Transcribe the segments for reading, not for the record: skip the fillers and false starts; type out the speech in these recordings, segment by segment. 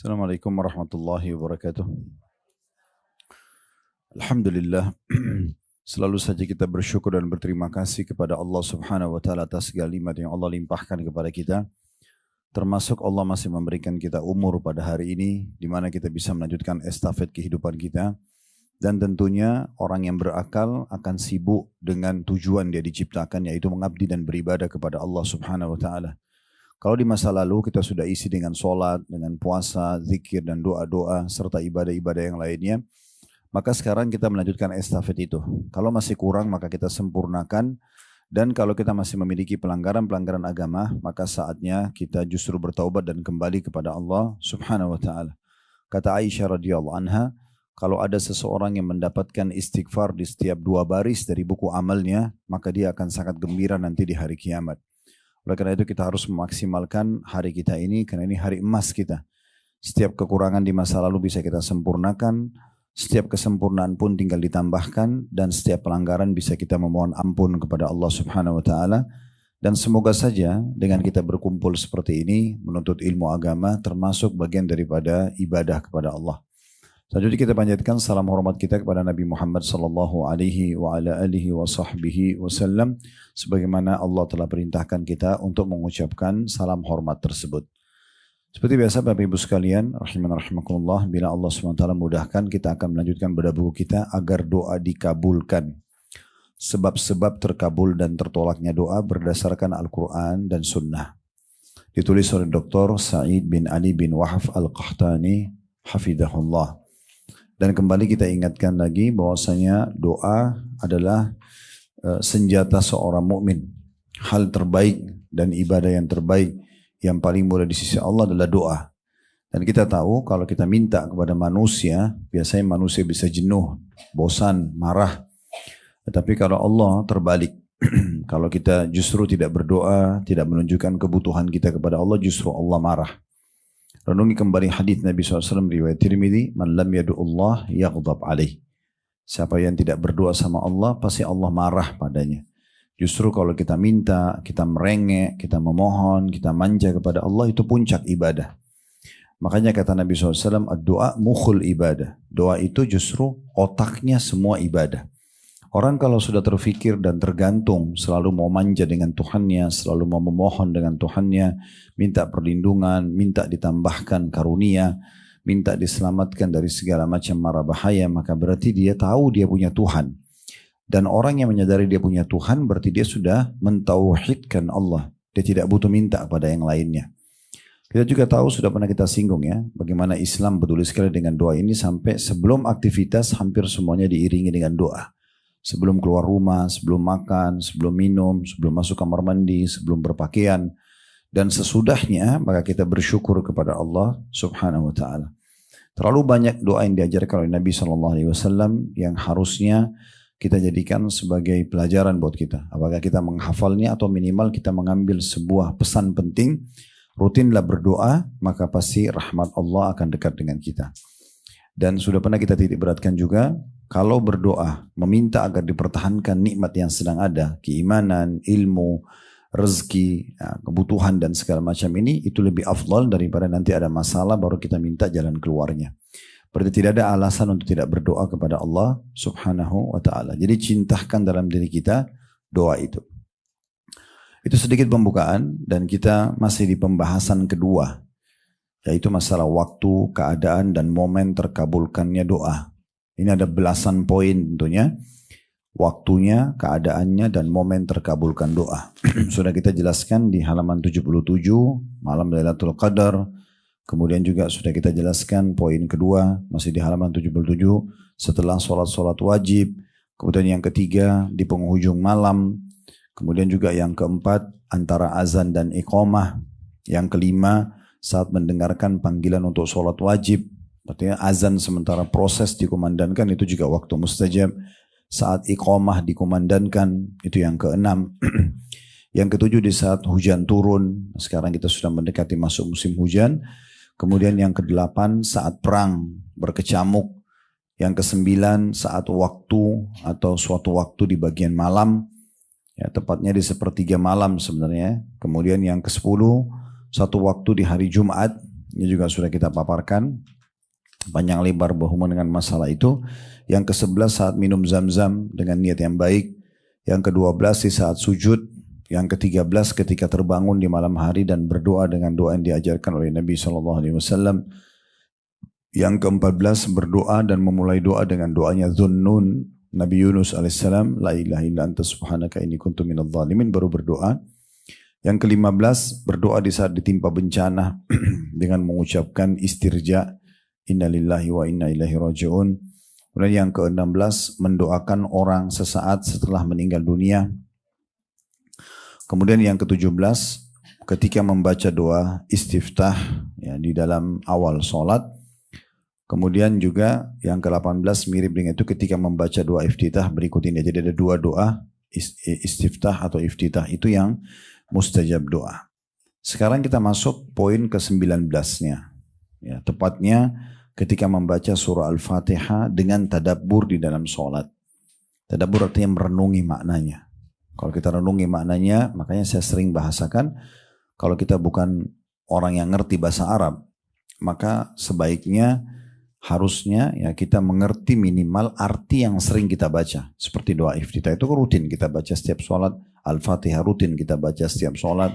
Assalamualaikum warahmatullahi wabarakatuh. Alhamdulillah, selalu saja kita bersyukur dan berterima kasih kepada Allah Subhanahu wa taala atas segala nikmat yang Allah limpahkan kepada kita. Termasuk Allah masih memberikan kita umur pada hari ini di mana kita bisa melanjutkan estafet kehidupan kita, dan tentunya orang yang berakal akan sibuk dengan tujuan dia diciptakan, yaitu mengabdi dan beribadah kepada Allah Subhanahu wa taala. Kalau di masa lalu kita sudah isi dengan sholat, dengan puasa, zikir dan doa-doa serta ibadah-ibadah yang lainnya, maka sekarang kita melanjutkan estafet itu. Kalau masih kurang maka kita sempurnakan, dan kalau kita masih memiliki pelanggaran-pelanggaran agama, maka saatnya kita justru bertaubat dan kembali kepada Allah Subhanahu wa taala. Kata Aisyah radhiyallahu anha, kalau ada seseorang yang mendapatkan istighfar di setiap 2 baris dari buku amalnya, maka dia akan sangat gembira nanti di hari kiamat. Oleh karena itu kita harus memaksimalkan hari kita ini, karena ini hari emas kita. Setiap kekurangan di masa lalu bisa kita sempurnakan, setiap kesempurnaan pun tinggal ditambahkan, dan setiap pelanggaran bisa kita memohon ampun kepada Allah Subhanahu wa taala. Dan semoga saja dengan kita berkumpul seperti ini menuntut ilmu agama termasuk bagian daripada ibadah kepada Allah. Selanjutnya kita panjatkan salam hormat kita kepada Nabi Muhammad sallallahu alaihi wa ala alihi wa sahbihi wasallam, sebagaimana Allah telah perintahkan kita untuk mengucapkan salam hormat tersebut. Seperti biasa Bapak Ibu sekalian, rahiman rahimakumullah, bila Allah SWT mudahkan kita akan melanjutkan bedah buku kita agar doa dikabulkan. Sebab-sebab terkabul dan tertolaknya doa berdasarkan Al-Quran dan Sunnah. Ditulis oleh Dr. Sa'id bin Ali bin Wahab Al-Qahtani, hafidhahullah. Dan kembali kita ingatkan lagi bahwasanya doa adalah senjata seorang mukmin. Hal terbaik dan ibadah yang terbaik yang paling mulia di sisi Allah adalah doa. Dan kita tahu kalau kita minta kepada manusia, biasanya manusia bisa jenuh, bosan, marah. Tetapi kalau Allah terbalik. Kalau kita justru tidak berdoa, tidak menunjukkan kebutuhan kita kepada Allah, justru Allah marah. Renungi kembali hadis Nabi SAW riwayat Tirmidzi, man lam yadu'ullah yaghdab alaih. Siapa yang tidak berdoa sama Allah, pasti Allah marah padanya. Justru kalau kita minta, kita merengek, kita memohon, kita manja kepada Allah, itu puncak ibadah. Makanya kata Nabi SAW, ad-doa mukhul ibadah. Doa itu justru otaknya semua ibadah. Orang kalau sudah terfikir dan tergantung, selalu mau manja dengan Tuhannya, selalu mau memohon dengan Tuhannya, minta perlindungan, minta ditambahkan karunia, minta diselamatkan dari segala macam mara bahaya, maka berarti dia tahu dia punya Tuhan. Dan orang yang menyadari dia punya Tuhan, berarti dia sudah mentauhidkan Allah. Dia tidak butuh minta kepada yang lainnya. Kita juga tahu, sudah pernah kita singgung ya, bagaimana Islam peduli sekali dengan doa ini, sampai sebelum aktivitas hampir semuanya diiringi dengan doa. Sebelum keluar rumah, sebelum makan, sebelum minum, sebelum masuk kamar mandi, sebelum berpakaian, dan sesudahnya, maka kita bersyukur kepada Allah Subhanahu wa taala. Terlalu banyak doa yang diajarkan oleh Nabi SAW yang harusnya kita jadikan sebagai pelajaran buat kita. Apakah kita menghafalnya atau minimal kita mengambil sebuah pesan penting, rutinlah berdoa, maka pasti rahmat Allah akan dekat dengan kita. Dan sudah pernah kita titik beratkan juga, kalau berdoa, meminta agar dipertahankan nikmat yang sedang ada, keimanan, ilmu, rezeki, kebutuhan dan segala macam ini, itu lebih afdal daripada nanti ada masalah baru kita minta jalan keluarnya. Berarti tidak ada alasan untuk tidak berdoa kepada Allah Subhanahu wa ta'ala. Jadi cintakan dalam diri kita doa itu. Itu sedikit pembukaan, dan kita masih di pembahasan kedua, yaitu masalah waktu, keadaan dan momen terkabulkannya doa. Ini ada belasan poin tentunya. Waktunya, keadaannya, dan momen terkabulkan doa. Sudah kita jelaskan di halaman 77, malam Lailatul Qadar. Kemudian juga sudah kita jelaskan poin kedua, masih di halaman 77, setelah sholat-sholat wajib. Kemudian yang ketiga, di penghujung malam. Kemudian juga yang keempat, antara azan dan iqamah. Yang kelima, saat mendengarkan panggilan untuk sholat wajib. Artinya azan sementara proses dikumandangkan, itu juga waktu mustajab. Saat iqamah dikumandangkan, itu yang keenam. Yang ketujuh, di saat hujan turun. Sekarang kita sudah mendekati masuk musim hujan. Kemudian yang kedelapan, saat perang berkecamuk. Yang kesembilan, saat waktu atau suatu waktu di bagian malam. Ya, tepatnya di sepertiga malam sebenarnya. Kemudian yang ke-10, satu waktu di hari Jumat. Ini juga sudah kita paparkan panjang lebar berhubungan dengan masalah itu. Yang ke-11 saat minum zam-zam dengan niat yang baik. Yang ke-12 di saat sujud. Yang ke-13 ketika terbangun di malam hari dan berdoa dengan doa yang diajarkan oleh Nabi SAW. Yang ke-14 berdoa dan memulai doa dengan doanya Dhunnun Nabi Yunus alaihissalam, la ilaha illa anta subhanaka inni kuntu minadh dhalimin, baru berdoa. Yang ke-15 berdoa di saat ditimpa bencana dengan mengucapkan istirja, inna lillahi wa inna ilaihi raji'un. Kemudian yang ke-16 mendoakan orang sesaat setelah meninggal dunia. Kemudian yang ke-17 ketika membaca doa istiftah ya, di dalam awal sholat. Kemudian juga yang ke-18 mirip dengan itu ketika membaca doa iftitah berikut ini. Jadi ada dua doa istiftah atau iftitah itu yang mustajab doa. Sekarang kita masuk poin ke-19-nya. Ya, tepatnya ketika membaca surah Al-Fatihah dengan tadabbur di dalam sholat. Tadabbur artinya merenungi maknanya. Kalau kita renungi maknanya, makanya saya sering bahasakan, kalau kita bukan orang yang ngerti bahasa Arab, maka sebaiknya harusnya ya kita mengerti minimal arti yang sering kita baca. Seperti doa iftitah itu rutin kita baca setiap sholat. Al-Fatihah rutin kita baca setiap sholat.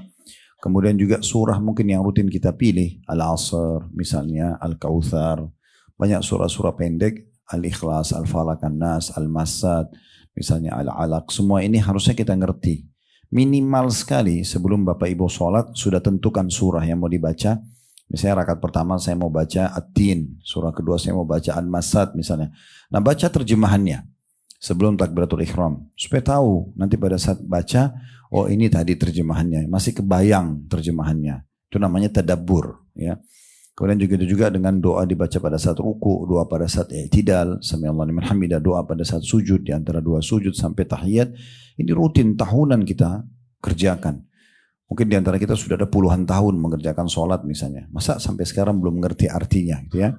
Kemudian juga surah mungkin yang rutin kita pilih. Al-Asr misalnya, Al-Kautsar. Banyak surah-surah pendek. Al-Ikhlas, Al-Falaq, An-Nas, Al-Masad. Misalnya Al-Alaq. Semua ini harusnya kita ngerti. Minimal sekali sebelum Bapak Ibu sholat sudah tentukan surah yang mau dibaca. Misalnya rakaat pertama saya mau baca At-Tin. Surah kedua saya mau baca Al-Masad misalnya. Nah baca terjemahannya sebelum takbiratul ihram supaya tahu nanti pada saat baca, oh ini tadi terjemahannya, masih kebayang terjemahannya. Itu namanya tadabbur ya. Kemudian juga dengan doa dibaca pada saat ruku, doa pada saat i'tidal, sami'allahu liman hamidah, doa pada saat sujud di antara dua sujud sampai tahiyat. Ini rutin tahunan kita kerjakan. Mungkin di antara kita sudah ada puluhan tahun mengerjakan sholat misalnya. Masa sampai sekarang belum mengerti artinya gitu ya.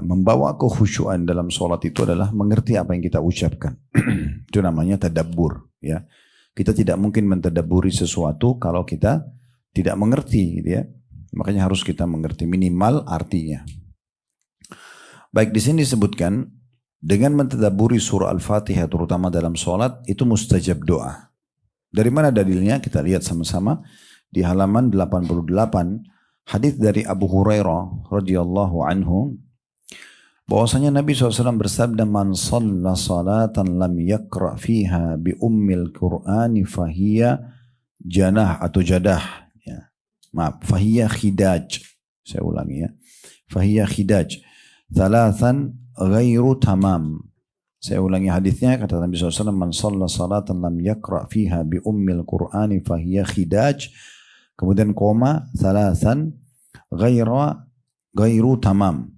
Membawa kekhusyuan dalam sholat itu adalah mengerti apa yang kita ucapkan. Itu namanya tadabbur ya. Kita tidak mungkin mentadabburi sesuatu kalau kita tidak mengerti gitu ya. Makanya harus kita mengerti minimal artinya. Baik, di sini disebutkan dengan mentadabburi surah Al-Fatihah terutama dalam sholat itu mustajab doa. Dari mana dalilnya? Kita lihat sama-sama di halaman 88 hadis dari Abu Hurairah radhiyallahu anhu. Bahwasanya Nabi SAW bersabda, man shalla salatan lam yaqra fiha bi ummil Qur'ani fahiya janah atau jadah. Ya. Maaf, fahiya khidaj. Saya ulangi ya. Fahiya khidaj. Thalathan ghairu tamam. Saya ulangi hadisnya, kata Nabi SAW, man shalla salatan lam yaqra fiha bi ummil Qur'ani fahiya khidaj. Kemudian koma, thalathan ghairu tamam.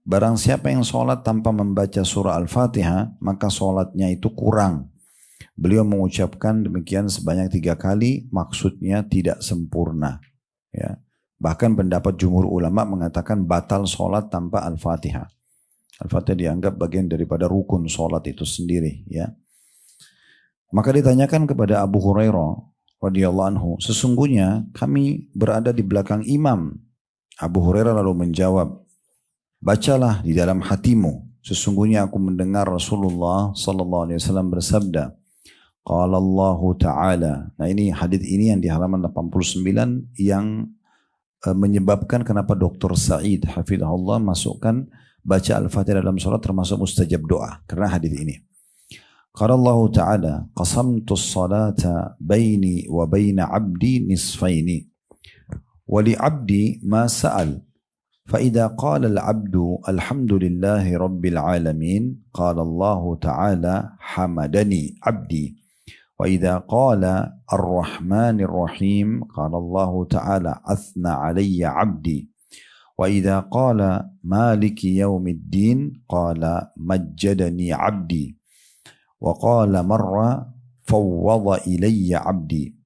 Barang siapa yang sholat tanpa membaca surah Al-Fatihah, maka sholatnya itu kurang. Beliau mengucapkan demikian sebanyak 3 kali, maksudnya tidak sempurna. Ya. Bahkan pendapat jumhur ulama mengatakan batal sholat tanpa Al-Fatihah. Al-Fatihah dianggap bagian daripada rukun sholat itu sendiri. Ya. Maka ditanyakan kepada Abu Hurairah radhiyallahu anhu, sesungguhnya kami berada di belakang imam. Abu Hurairah lalu menjawab, bacalah di dalam hatimu, sesungguhnya aku mendengar Rasulullah sallallahu alaihi wasallam bersabda, qala Allah Ta'ala. Nah ini hadis ini yang di halaman 89 yang menyebabkan kenapa Dr. Said hafizahullah masukkan baca Al-Fatihah dalam sholat termasuk mustajab doa karena hadis ini. Qala Allah Ta'ala, qasamtu as-salata baini wa baina 'abdi nisfaini wa li 'abdi ma sa'al. فإذا قال العبد الحمد لله رب العالمين قال الله تعالى حمدني عبدي وإذا قال الرحمن الرحيم قال الله تعالى أثنى علي عبدي وإذا قال مالك يوم الدين قال مجدني عبدي وقال مرة فوض إلي عبدي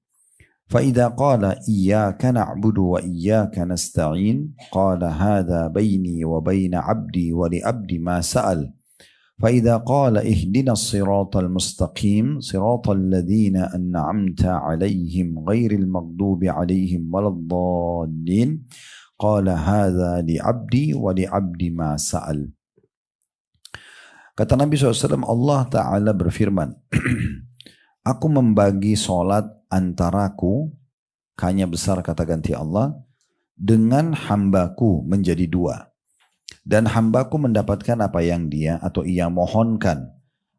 فإذا قال إياك نعبد وإياك نستعين قال هذا بيني وبين عبدي ولعبدي ما سأل فإذا قال اهدنا الصراط المستقيم صراط الذين أنعمت عليهم غير المغضوب عليهم ولا الضالين قال هذا لعبدي ولعبدي ما سأل. Kata Nabi SAW, Allah Ta'ala berfirman, aku membagi solat antaraku, hanya besar kata ganti Allah, dengan hambaku menjadi dua. Dan hambaku mendapatkan apa yang dia atau ia mohonkan.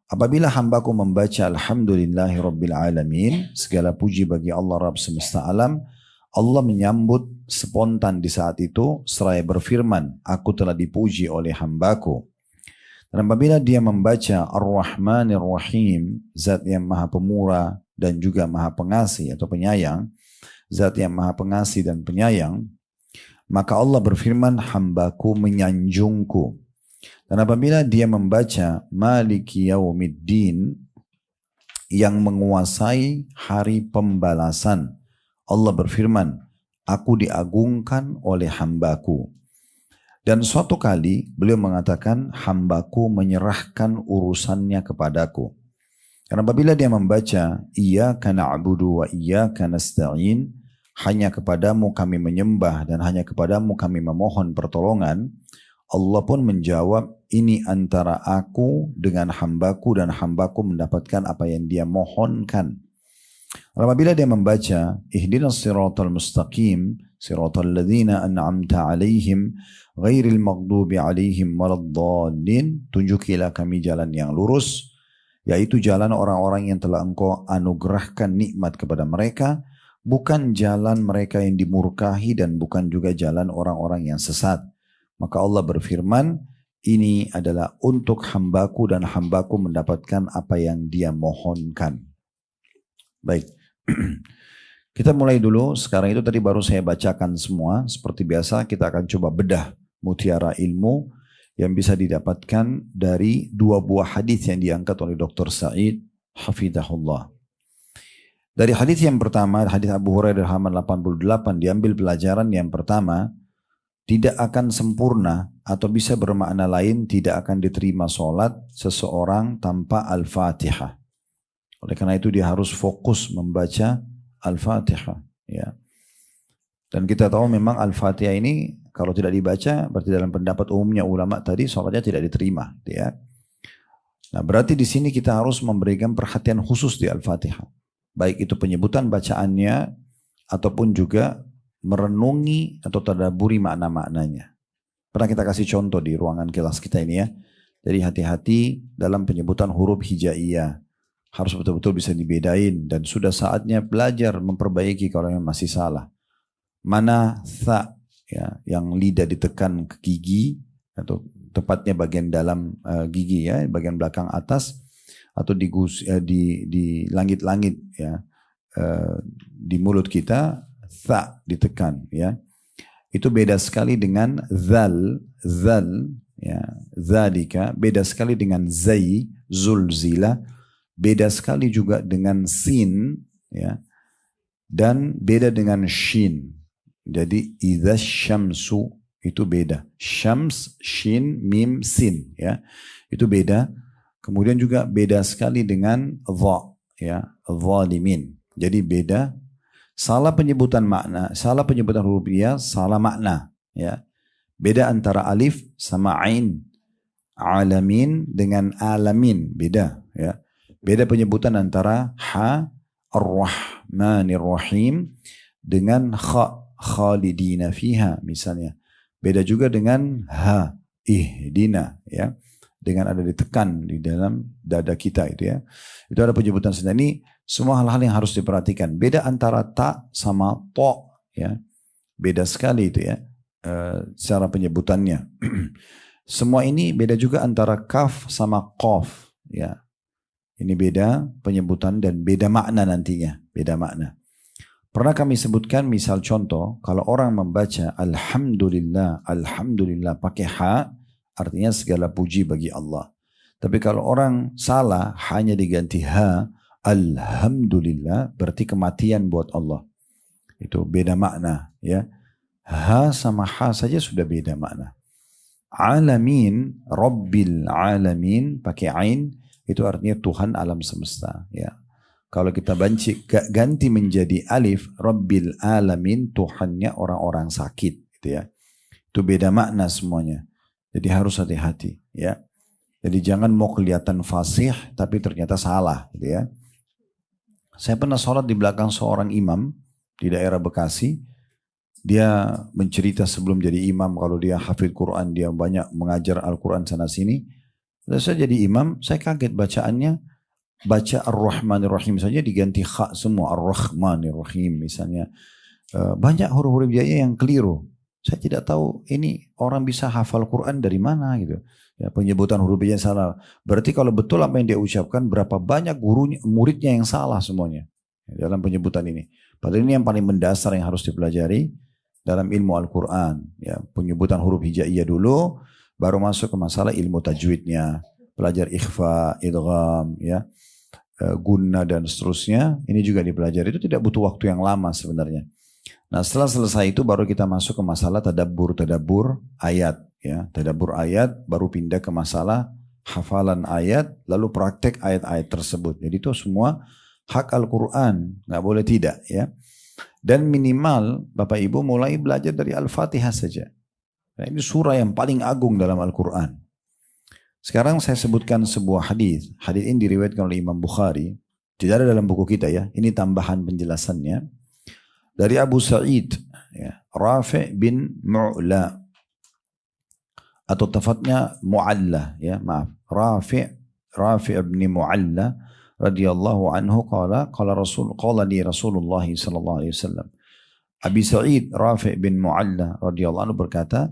Apabila hambaku membaca Alhamdulillahi Rabbil Alamin, segala puji bagi Allah Rabb semesta alam, Allah menyambut spontan di saat itu seraya berfirman, aku telah dipuji oleh hambaku. Dan apabila dia membaca Ar-Rahmanir Rahim, zat yang maha pemurah dan juga maha pengasih atau penyayang, zat yang maha pengasih dan penyayang, maka Allah berfirman, hambaku menyanjungku. Dan apabila dia membaca Maliki Yaumiddin, yang menguasai hari pembalasan, Allah berfirman, aku diagungkan oleh hambaku. Dan suatu kali beliau mengatakan, hambaku menyerahkan urusannya kepadaku. Karena apabila dia membaca Iyyaka na'budu wa iyyaka nasta'in, hanya kepadamu kami menyembah dan hanya kepadamu kami memohon pertolongan, Allah pun menjawab, ini antara aku dengan hambaku dan hambaku mendapatkan apa yang dia mohonkan. Apabila dia membaca ihdinas siratal mustaqim siratal ladzina an'amta alaihim ghairil maghdubi alaihim waladdallin, tunjukilah kami jalan yang lurus, yaitu jalan orang-orang yang telah engkau anugerahkan nikmat kepada mereka, bukan jalan mereka yang dimurkahi dan bukan juga jalan orang-orang yang sesat. Maka Allah berfirman, ini adalah untuk hambaku dan hambaku mendapatkan apa yang dia mohonkan. Baik. Kita mulai dulu. Sekarang itu tadi baru saya bacakan semua. Seperti biasa kita akan coba bedah mutiara ilmu yang bisa didapatkan dari dua buah hadis yang diangkat oleh Dr. Said Hafidahullah. Dari hadis yang pertama, hadis Abu Hurairah halaman 88, diambil pelajaran yang pertama, tidak akan sempurna atau bisa bermakna lain tidak akan diterima sholat seseorang tanpa Al-Fatihah. Oleh karena itu dia harus fokus membaca Al-Fatihah. Ya. Dan kita tahu memang Al-Fatihah ini kalau tidak dibaca, berarti dalam pendapat umumnya ulama tadi sholatnya tidak diterima. Ya. Nah berarti di sini kita harus memberikan perhatian khusus di Al-Fatihah. Baik itu penyebutan bacaannya ataupun juga merenungi atau tadabburi makna-maknanya. Pernah kita kasih contoh di ruangan kelas kita ini ya. Jadi hati-hati dalam penyebutan huruf hijaiyah. Harus betul-betul bisa dibedain dan sudah saatnya belajar memperbaiki kalau yang masih salah. Mana tha ya, yang lidah ditekan ke gigi atau tepatnya bagian dalam gigi ya, bagian belakang atas atau di langit-langit ya, di mulut kita tha ditekan ya. Itu beda sekali dengan zal ya, zalika, beda sekali dengan zai, zulzila, beda sekali juga dengan sin ya, dan beda dengan shin. Jadi idza syamsu itu beda. Syams, shin, mim, sin ya. Itu beda. Kemudian juga beda sekali dengan dha ya, zalimin. Jadi beda. Salah penyebutan makna, salah penyebutan huruf dia, salah makna ya. Beda antara alif sama ain. Alamin dengan alamin beda ya. Beda penyebutan antara ha ar-rahmanir rahim dengan kha khalidina fiha misalnya. Beda juga dengan ha ihdina ya. Dengan ada ditekan di dalam dada kita itu ya. Itu ada penyebutan sendiri. Ini semua hal-hal yang harus diperhatikan. Beda antara ta sama to ya. Beda sekali itu ya. Secara penyebutannya. Semua ini beda juga antara kaf sama qaf ya. Ini beda penyebutan dan beda makna nantinya. Beda makna. Pernah kami sebutkan misal contoh, kalau orang membaca Alhamdulillah, Alhamdulillah pakai ha, artinya segala puji bagi Allah. Tapi kalau orang salah hanya diganti ha, Alhamdulillah, berarti kematian buat Allah. Itu beda makna ya. Ha sama ha saja sudah beda makna. Alamin, Rabbil Alamin, pakai ain, itu artinya Tuhan alam semesta. Ya. Kalau kita ganti menjadi alif, Rabbil Alamin, Tuhannya orang-orang sakit. Gitu ya. Itu beda makna semuanya. Jadi harus hati-hati. Ya. Jadi jangan mau kelihatan fasih, tapi ternyata salah. Gitu ya. Saya pernah sholat di belakang seorang imam di daerah Bekasi. Dia mencerita sebelum jadi imam, kalau dia hafid Quran, dia banyak mengajar Al-Quran sana sini. Lalu saya jadi imam, saya kaget bacaannya, baca Ar-Rahmanir-Rahim saja diganti kha semua, Ar-Rahmanir-Rahim misalnya. Banyak huruf-huruf jaya yang keliru. Saya tidak tahu ini orang bisa hafal Quran dari mana gitu. Ya, penyebutan huruf jaya salah. Berarti kalau betul apa yang dia ucapkan, berapa banyak gurunya, muridnya yang salah semuanya dalam penyebutan ini. Padahal ini yang paling mendasar yang harus dipelajari dalam ilmu Al-Quran. Ya, penyebutan huruf hijaiyah dulu, baru masuk ke masalah ilmu tajwidnya. Belajar ikhfa, idgham, ya, gunna dan seterusnya. Ini juga dipelajari. Itu tidak butuh waktu yang lama sebenarnya. Nah setelah selesai itu baru kita masuk ke masalah tadabbur ayat. Ya, tadabbur ayat baru pindah ke masalah hafalan ayat, lalu praktek ayat-ayat tersebut. Jadi itu semua hak Al-Quran, nggak boleh tidak. Ya. Dan minimal Bapak Ibu mulai belajar dari Al-Fatihah saja. Nah, ini surah yang paling agung dalam Al-Quran. Sekarang saya sebutkan sebuah hadis. Hadis ini diriwayatkan oleh Imam Bukhari. Tidak ada dalam buku kita ya. Ini tambahan penjelasannya. Dari Abu Sa'id, ya, Rafi' bin Mu'la. Atau tepatnya Mu'alla. Ya, maaf. Rafi' bin Mu'alla. Radhiyallahu anhu qala li Rasulullah sallallahu alaihi wasallam. Abi Sa'id Rafi' bin Mu'alla radhiyallahu anhu berkata,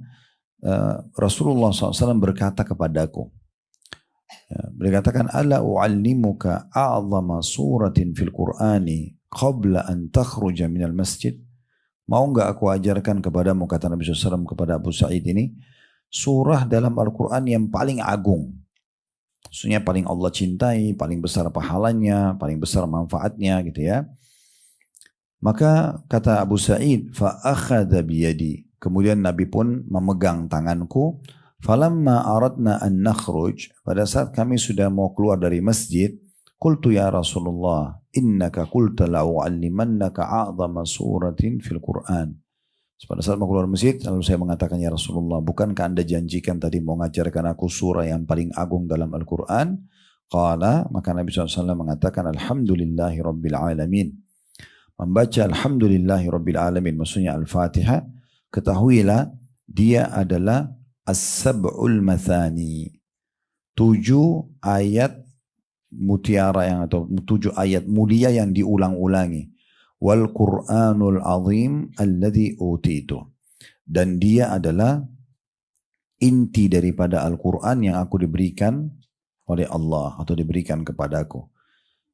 Rasulullah SAW berkata kepadaku, beliau katakan, ala u'allimuka a'zama suratin fil Qur'ani qabla an takhruja minal masjid. Mau enggak aku ajarkan kepadamu, kata Nabi SAW kepada Abu Sa'id ini, surah dalam Al-Quran yang paling agung. Maksudnya paling Allah cintai, paling besar pahalanya, paling besar manfaatnya gitu ya. Maka kata Abu Sa'id, fa'akhadha biyadi. Kemudian Nabi pun memegang tanganku. Falamma aradna an nakhruj. Pada saat kami sudah mau keluar dari masjid. Qultu ya Rasulullah, innaka qulta la'u'allimannaka a'zama suratin fil Qur'an. Pada saat mau keluar masjid, lalu saya mengatakan, ya Rasulullah, bukankah anda janjikan tadi mau mengajarkan aku surah yang paling agung dalam Al-Quran? Qala, maka Nabi SAW mengatakan, Alhamdulillahi Rabbil Alamin. Membaca Alhamdulillahi Rabbil Alamin, maksudnya Al-Fatihah, ketahuilah dia adalah As-Sab'ul Mathani. 7 ayat mutiara yang atau 7 ayat mulia yang diulang-ulangi. Wal Qur'anul Azim alladhi utitu. Dan dia adalah inti daripada Al-Quran yang aku diberikan oleh Allah atau diberikan kepadaku.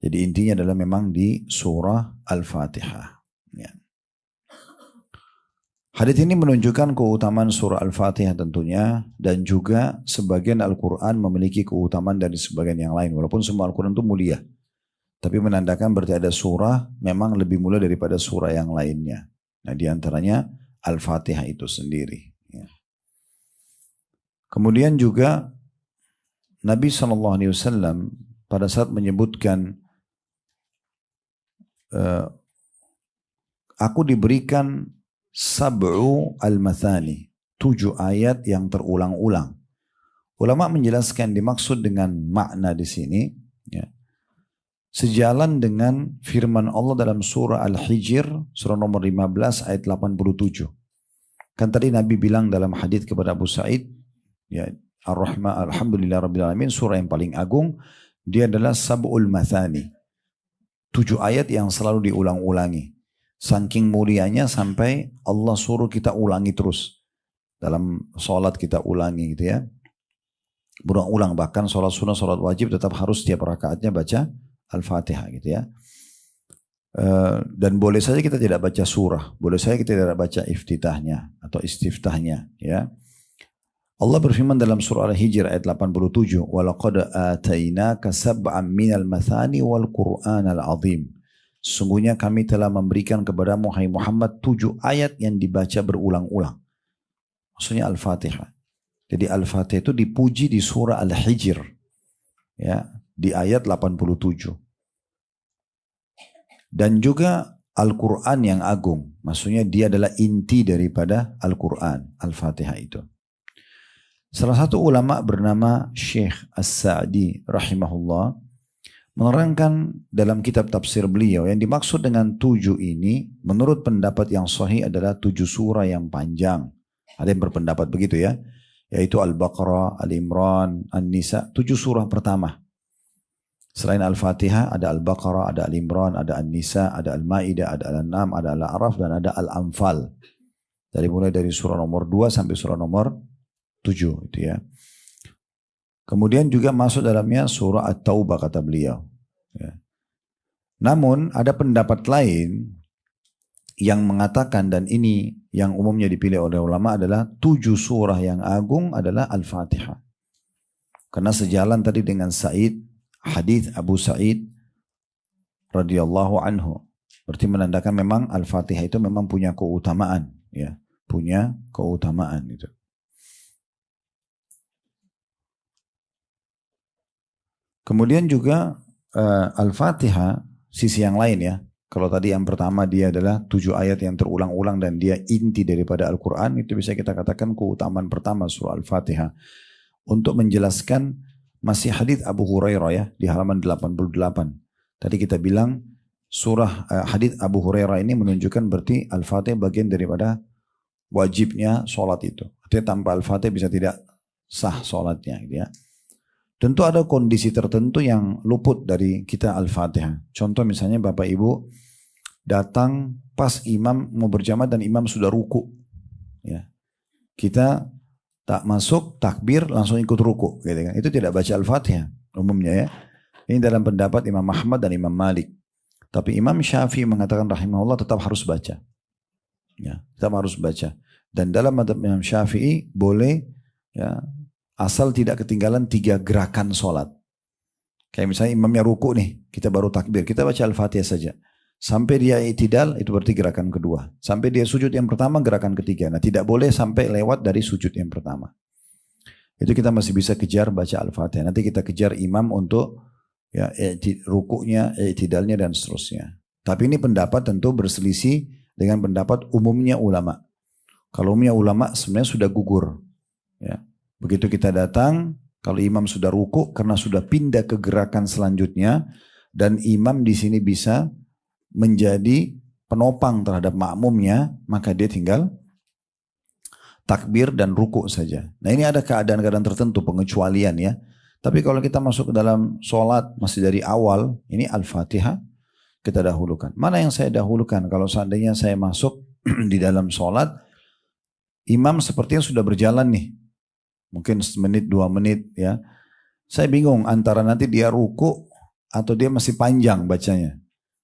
Jadi intinya adalah memang di surah Al-Fatihah. Ya. Hadits ini menunjukkan keutamaan surah Al-Fatihah tentunya, dan juga sebagian Al-Quran memiliki keutamaan dari sebagian yang lain. Walaupun semua Al-Quran itu mulia. Tapi menandakan berarti ada surah memang lebih mulia daripada surah yang lainnya. Nah diantaranya Al-Fatihah itu sendiri. Ya. Kemudian juga Nabi SAW pada saat menyebutkan aku diberikan sab'u al-mathani, 7 ayat yang terulang-ulang. Ulama menjelaskan dimaksud dengan makna di sini, ya, sejalan dengan firman Allah dalam surah Al-Hijr, surah nomor 15 ayat 87. Kan tadi Nabi bilang dalam hadits kepada Abu Sa'id, ya, Ar-Rahman, Alhamdulillah Rabbil Alamin, surah yang paling agung, dia adalah Sab'ul Mathani. 7 ayat yang selalu diulang-ulangi. Saking mulianya sampai Allah suruh kita ulangi terus. Dalam sholat kita ulangi gitu ya. Berulang-ulang, bahkan sholat sunnah, sholat wajib tetap harus setiap rakaatnya baca Al-Fatihah gitu ya. Dan boleh saja kita tidak baca surah, boleh saja kita tidak baca iftitahnya atau istiftahnya ya. Allah berfirman dalam surah Al-Hijr ayat 87, "Walaqad atainaka sab'an minal mathani wal Qur'anal azim." Sesungguhnya kami telah memberikan kepadamu hai Muhammad 7 ayat yang dibaca berulang-ulang. Maksudnya Al-Fatihah. Jadi Al-Fatihah itu dipuji di surah Al-Hijr, ya, di ayat 87. Dan juga Al-Quran yang agung, maksudnya dia adalah inti daripada Al-Quran, Al-Fatihah itu. Salah satu ulama bernama Syekh As-Sa'di rahimahullah menerangkan dalam kitab tafsir beliau yang dimaksud dengan 7 ini menurut pendapat yang sahih adalah 7 surah yang panjang. Ada yang berpendapat begitu ya, yaitu Al-Baqarah, Al-Imran, An-Nisa, 7 surah pertama. Selain Al-Fatihah ada Al-Baqarah, ada Al-Imran, ada An-Nisa, ada Al-Ma'idah, ada Al-An'am, ada Al-A'raf dan ada Al-Anfal. Mulai dari surah nomor 2 sampai surah nomor 7 itu ya. Kemudian juga masuk dalamnya surah At-Taubah kata beliau. Ya. Namun ada pendapat lain yang mengatakan, dan ini yang umumnya dipilih oleh ulama adalah 7 surah yang agung adalah Al-Fatihah. Karena sejalan tadi dengan hadis Abu Sa'id radhiyallahu anhu. Berarti menandakan memang Al-Fatihah itu memang punya keutamaan, ya, punya keutamaan itu. Kemudian juga Al-Fatihah sisi yang lain ya. Kalau tadi yang pertama dia adalah 7 ayat yang terulang-ulang dan dia inti daripada Al-Quran, itu bisa kita katakan keutamaan pertama surah Al-Fatihah. Untuk menjelaskan masih hadis Abu Hurairah ya di halaman 88. Tadi kita bilang hadis Abu Hurairah ini menunjukkan berarti Al-Fatihah bagian daripada wajibnya sholat itu. Artinya tanpa Al-Fatihah bisa tidak sah sholatnya gitu ya. Tentu ada kondisi tertentu yang luput dari kita Al-Fatihah. Contoh misalnya Bapak Ibu datang pas imam mau berjamaah dan imam sudah ruku. Ya. Kita tak masuk takbir langsung ikut ruku. Gitu kan. Itu tidak baca Al-Fatihah umumnya ya. Ini dalam pendapat Imam Ahmad dan Imam Malik. Tapi Imam Syafi'i mengatakan rahimahullah tetap harus baca. Ya, tetap harus baca. Dan dalam madhab Imam Syafi'i boleh ya, asal tidak ketinggalan 3 gerakan sholat. Kayak misalnya imamnya ruku nih, kita baru takbir, kita baca Al-Fatihah saja. Sampai dia i'tidal, itu berarti gerakan kedua. Sampai dia sujud yang pertama, gerakan ketiga. Nah tidak boleh sampai lewat dari sujud yang pertama. Itu kita masih bisa kejar baca Al-Fatihah. Nanti kita kejar imam untuk ya rukunya, i'tidalnya dan seterusnya. Tapi ini pendapat tentu berselisih dengan pendapat umumnya ulama. Kalau umumnya ulama sebenarnya sudah gugur. Ya. Begitu kita datang, kalau imam sudah ruku karena sudah pindah ke gerakan selanjutnya dan imam di sini bisa menjadi penopang terhadap makmumnya, maka dia tinggal takbir dan ruku saja. Nah ini ada keadaan-keadaan tertentu pengecualian ya. Tapi kalau kita masuk ke dalam sholat masih dari awal, ini Al-Fatihah kita dahulukan. Mana yang saya dahulukan? Kalau seandainya saya masuk di dalam sholat, imam sepertinya sudah berjalan nih. Mungkin semenit 2 menit ya. Saya bingung antara nanti dia ruku atau dia masih panjang bacanya.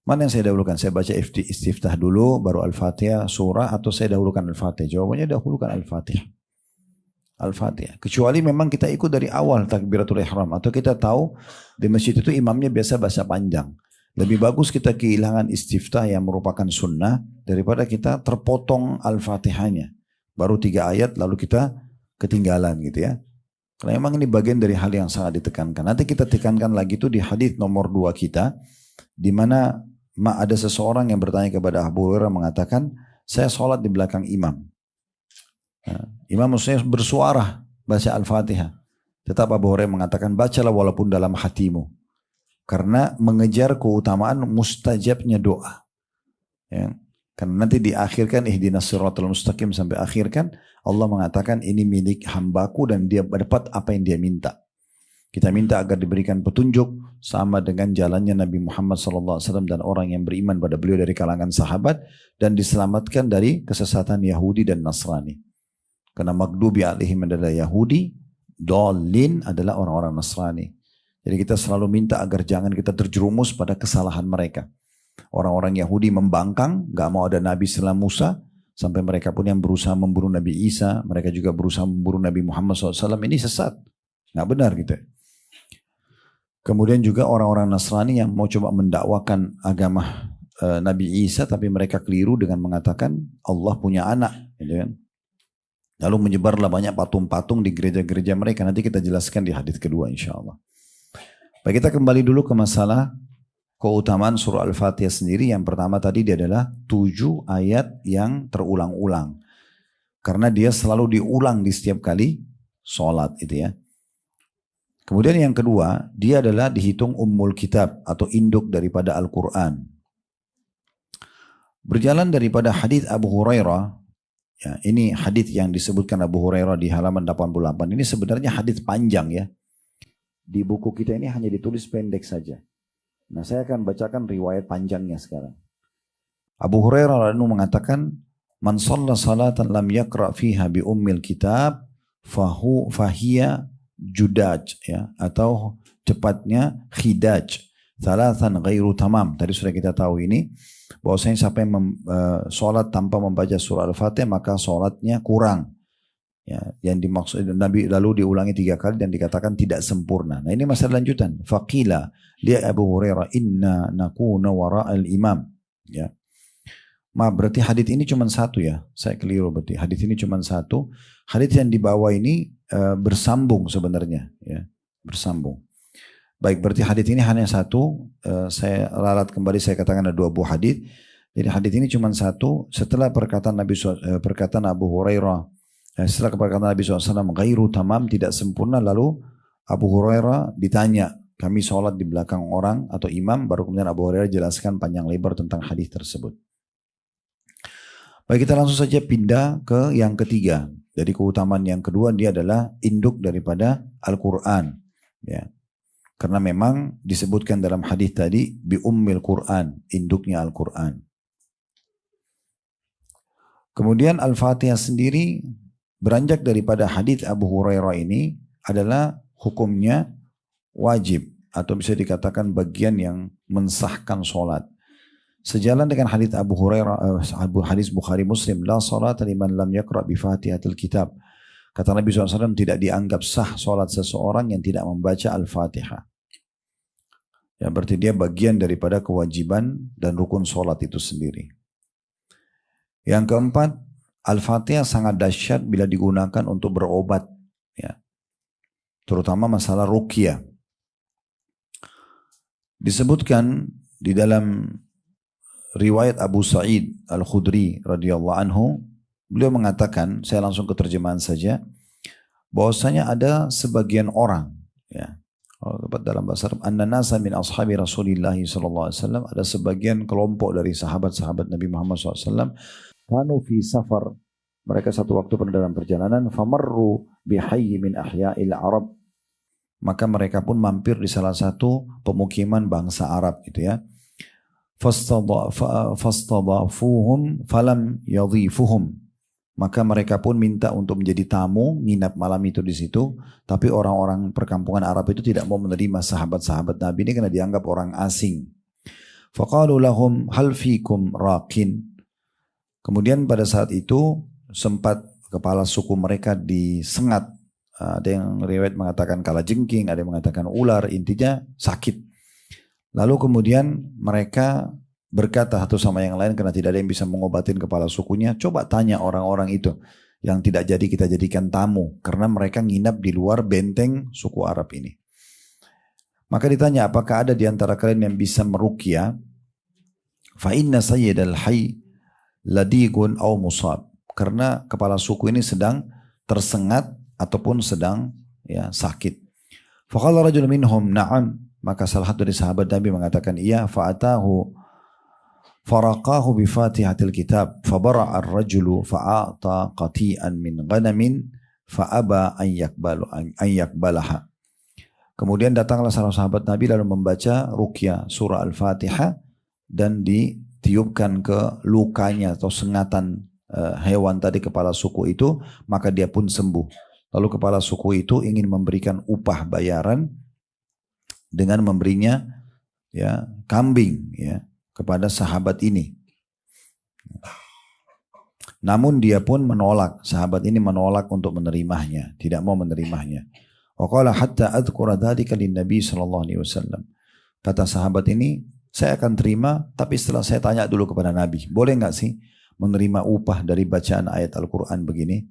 Mana yang saya dahulukan? Saya baca istiftah dulu baru Al-Fatihah surah atau saya dahulukan Al-Fatihah? Jawabannya dahulukan Al-Fatihah. Al-Fatihah. Kecuali memang kita ikut dari awal takbiratul ihram atau kita tahu di masjid itu imamnya biasa baca panjang. Lebih bagus kita kehilangan istiftah yang merupakan sunnah daripada kita terpotong Al-Fatihahnya. Baru 3 ayat lalu kita ketinggalan gitu ya. Karena memang ini bagian dari hal yang sangat ditekankan. Nanti kita tekankan lagi itu di hadis nomor 2 kita, di mana ada seseorang yang bertanya kepada Abu Hurairah mengatakan, saya sholat di belakang imam. Nah, imam maksudnya bersuara baca Al-Fatihah. Tetap Abu Hurairah mengatakan, bacalah walaupun dalam hatimu. Karena mengejar keutamaan mustajabnya doa. Ya. Karena nanti diakhirkan ihdinas siratal mustaqim sampai akhir kan Allah mengatakan ini milik hambaku dan dia dapat apa yang dia minta. Kita minta agar diberikan petunjuk sama dengan jalannya Nabi Muhammad SAW dan orang yang beriman pada beliau dari kalangan sahabat dan diselamatkan dari kesesatan Yahudi dan Nasrani. Karena maghdubi alaihim adalah Yahudi, dhalin adalah orang-orang Nasrani. Jadi kita selalu minta agar jangan kita terjerumus pada kesalahan mereka. Orang-orang Yahudi membangkang, gak mau ada Nabi setelah Musa, sampai mereka pun yang berusaha membunuh Nabi Isa, mereka juga berusaha membunuh Nabi Muhammad SAW, ini sesat, gak benar gitu. Kemudian juga orang-orang Nasrani yang mau coba mendakwakan agama Nabi Isa, tapi mereka keliru dengan mengatakan Allah punya anak, gitu kan. Lalu menyebarlah banyak patung-patung di gereja-gereja mereka. Nanti kita jelaskan di hadis kedua insya Allah. Baik, kita kembali dulu ke masalah keutamaan surah Al-Fatihah sendiri. Yang pertama tadi dia adalah 7 ayat yang terulang-ulang. Karena dia selalu diulang di setiap kali sholat itu ya. Kemudian yang kedua, dia adalah dihitung ummul kitab atau induk daripada Al-Quran. Berjalan daripada hadis Abu Hurairah, ya, ini hadis yang disebutkan Abu Hurairah di halaman 88. Ini sebenarnya hadis panjang ya. Di buku kita ini hanya ditulis pendek saja. Nah, saya akan bacakan riwayat panjangnya sekarang. Abu Hurairah lalu mengatakan, "Man shalla salatan lam yaqra fiha bi ummil kitab fahiya judaj," ya, atau cepatnya khidaj, thalathan ghairu tamam. Tadi sudah kita tahu ini bahwasanya siapa yang sholat tanpa membaca surah Al-Fatihah maka sholatnya kurang. Ya, yang dimaksud Nabi lalu diulangi 3 kali dan dikatakan tidak sempurna. Nah, ini masalah lanjutan. Faqila li Abu Hurairah inna nakuna wara'al imam. Ya. Berarti hadits ini cuma satu ya. Saya keliru berarti. Hadits ini cuma satu. Hadits yang di bawah ini bersambung sebenarnya, ya. Bersambung. Baik, berarti hadits ini hanya satu. Saya ralat kembali, saya katakan ada 2 buah hadits. Jadi hadits ini cuma satu. Setelah perkataan Abu Hurairah, setelah perkataan Nabi SAW, ghairu tamam, tidak sempurna, lalu Abu Hurairah ditanya, kami sholat di belakang orang atau imam, baru kemudian Abu Hurairah jelaskan panjang lebar tentang hadis tersebut. Baik, kita langsung saja pindah ke yang ketiga. Jadi keutamaan yang kedua, dia adalah induk daripada Al-Quran. Ya. Karena memang disebutkan dalam hadis tadi, bi ummil Quran, induknya Al-Quran. Kemudian Al-Fatihah sendiri, beranjak daripada hadis Abu Hurairah ini adalah hukumnya wajib atau bisa dikatakan bagian yang mensahkan sholat. Sejalan dengan hadis Abu Hurairah, hadis Bukhari Muslim, la salata liman lam yaqra bi Fatihatil Kitab. Kata Nabi SAW, tidak dianggap sah sholat seseorang yang tidak membaca Al-Fatihah. Ya, berarti dia bagian daripada kewajiban dan rukun sholat itu sendiri. Yang keempat, Al-Fatihah sangat dahsyat bila digunakan untuk berobat, ya. Terutama masalah ruqyah. Disebutkan di dalam riwayat Abu Sa'id Al-Khudri radhiyallahu anhu, beliau mengatakan, saya langsung ke terjemahan saja, bahwasanya ada sebagian orang, ya, dalam bahasa Arab, anna nasa min ashabi Rasulillah sallallahu alaihi wasallam, ada sebagian kelompok dari sahabat-sahabat Nabi Muhammad SAW, kanu fi safar, mereka satu waktu pada dalam perjalanan, famarru bihayy min ahya'il Arab, maka mereka pun mampir di salah satu pemukiman bangsa Arab itu ya. Fastadafuhum falam yadhifuhum, maka mereka pun minta untuk menjadi tamu, nginap malam itu di situ, tapi orang-orang perkampungan Arab itu tidak mau menerima sahabat-sahabat Nabi ini karena dianggap orang asing. Faqalu lahum hal fikum raqin, kemudian pada saat itu sempat kepala suku mereka disengat. Ada yang riwayat mengatakan kalajengking, ada yang mengatakan ular, intinya sakit. Lalu kemudian mereka berkata satu sama yang lain karena tidak ada yang bisa mengobatin kepala sukunya, coba tanya orang-orang itu yang tidak jadi kita jadikan tamu karena mereka nginap di luar benteng suku Arab ini. Maka ditanya, apakah ada di antara kalian yang bisa meruqyah? Fa inna sayyidal hayy ladigun aw musab, karena kepala suku ini sedang tersengat ataupun sedang ya sakit. Faqala rajul minhum na'am, maka salah satu dari sahabat Nabi mengatakan iya, fa'atahu faraqahu bi Fatihatil Kitab fabara'a ar-rajulu fa'ata qati'an min ghanamin fa'aba an yakbalaha. Kemudian datanglah salah sahabat Nabi lalu membaca ruqyah surah Al-Fatihah dan ditiupkan ke lukanya atau sengatan hewan tadi kepala suku itu, maka dia pun sembuh. Lalu kepala suku itu ingin memberikan upah bayaran dengan memberinya ya kambing ya kepada sahabat ini. Namun dia pun menolak, sahabat ini menolak untuk menerimanya, tidak mau menerimanya. Wa qala hatta adhkura dzalika lin-nabi sallallahu alaihi wasallam. Kata sahabat ini, saya akan terima tapi setelah saya tanya dulu kepada Nabi, boleh enggak sih menerima upah dari bacaan ayat Al-Quran begini?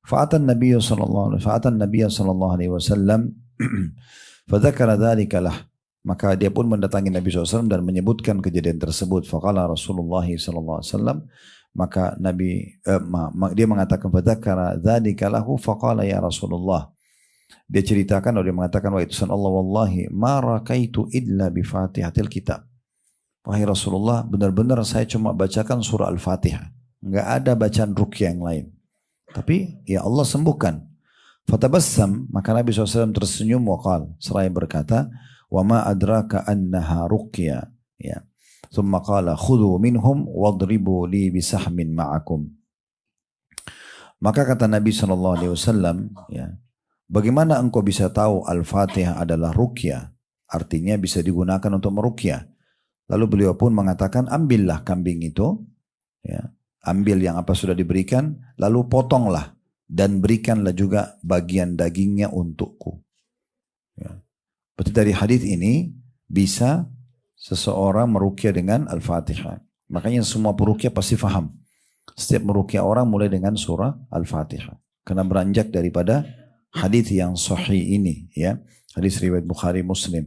Fa'atan Nabiy sallallahu alaihi wasallam fadzakara dzalika lah. Maka dia pun mendatangi Nabi SAW dan menyebutkan kejadian tersebut. Faqala Rasulullah sallallahu alaihi wasallam, maka dia mengatakan fadzakara dzalika lahu faqala ya Rasulullah. Dia ceritakan, dia mengatakan, wa itusan Allah, wallahi ma rakaitu illa bi Fatihatil kitab. Wahai Rasulullah, benar-benar saya cuma bacakan surah Al-Fatihah. Enggak ada bacaan ruqyah yang lain. Tapi ya Allah sembuhkan. Fatabassam, maka Nabi SAW tersenyum waqal, seraya berkata, wa ma adraka annaha ruqyah. Ya. Thumma qala khudhu minhum wadribu li bisahmin ma'akum. Maka kata Nabi SAW, ya, bagaimana engkau bisa tahu Al-Fatihah adalah ruqyah? Artinya bisa digunakan untuk meruqyah. Lalu beliau pun mengatakan, ambillah kambing itu, ya, ambil yang apa sudah diberikan, lalu potonglah dan berikanlah juga bagian dagingnya untukku. Ya. Berarti dari hadis ini bisa seseorang meruqyah dengan Al-Fatihah. Makanya semua peruqyah pasti faham. Setiap meruqyah orang mulai dengan surah Al-Fatihah. Karena beranjak daripada hadis yang sahih ini, ya, hadis riwayat Bukhari Muslim.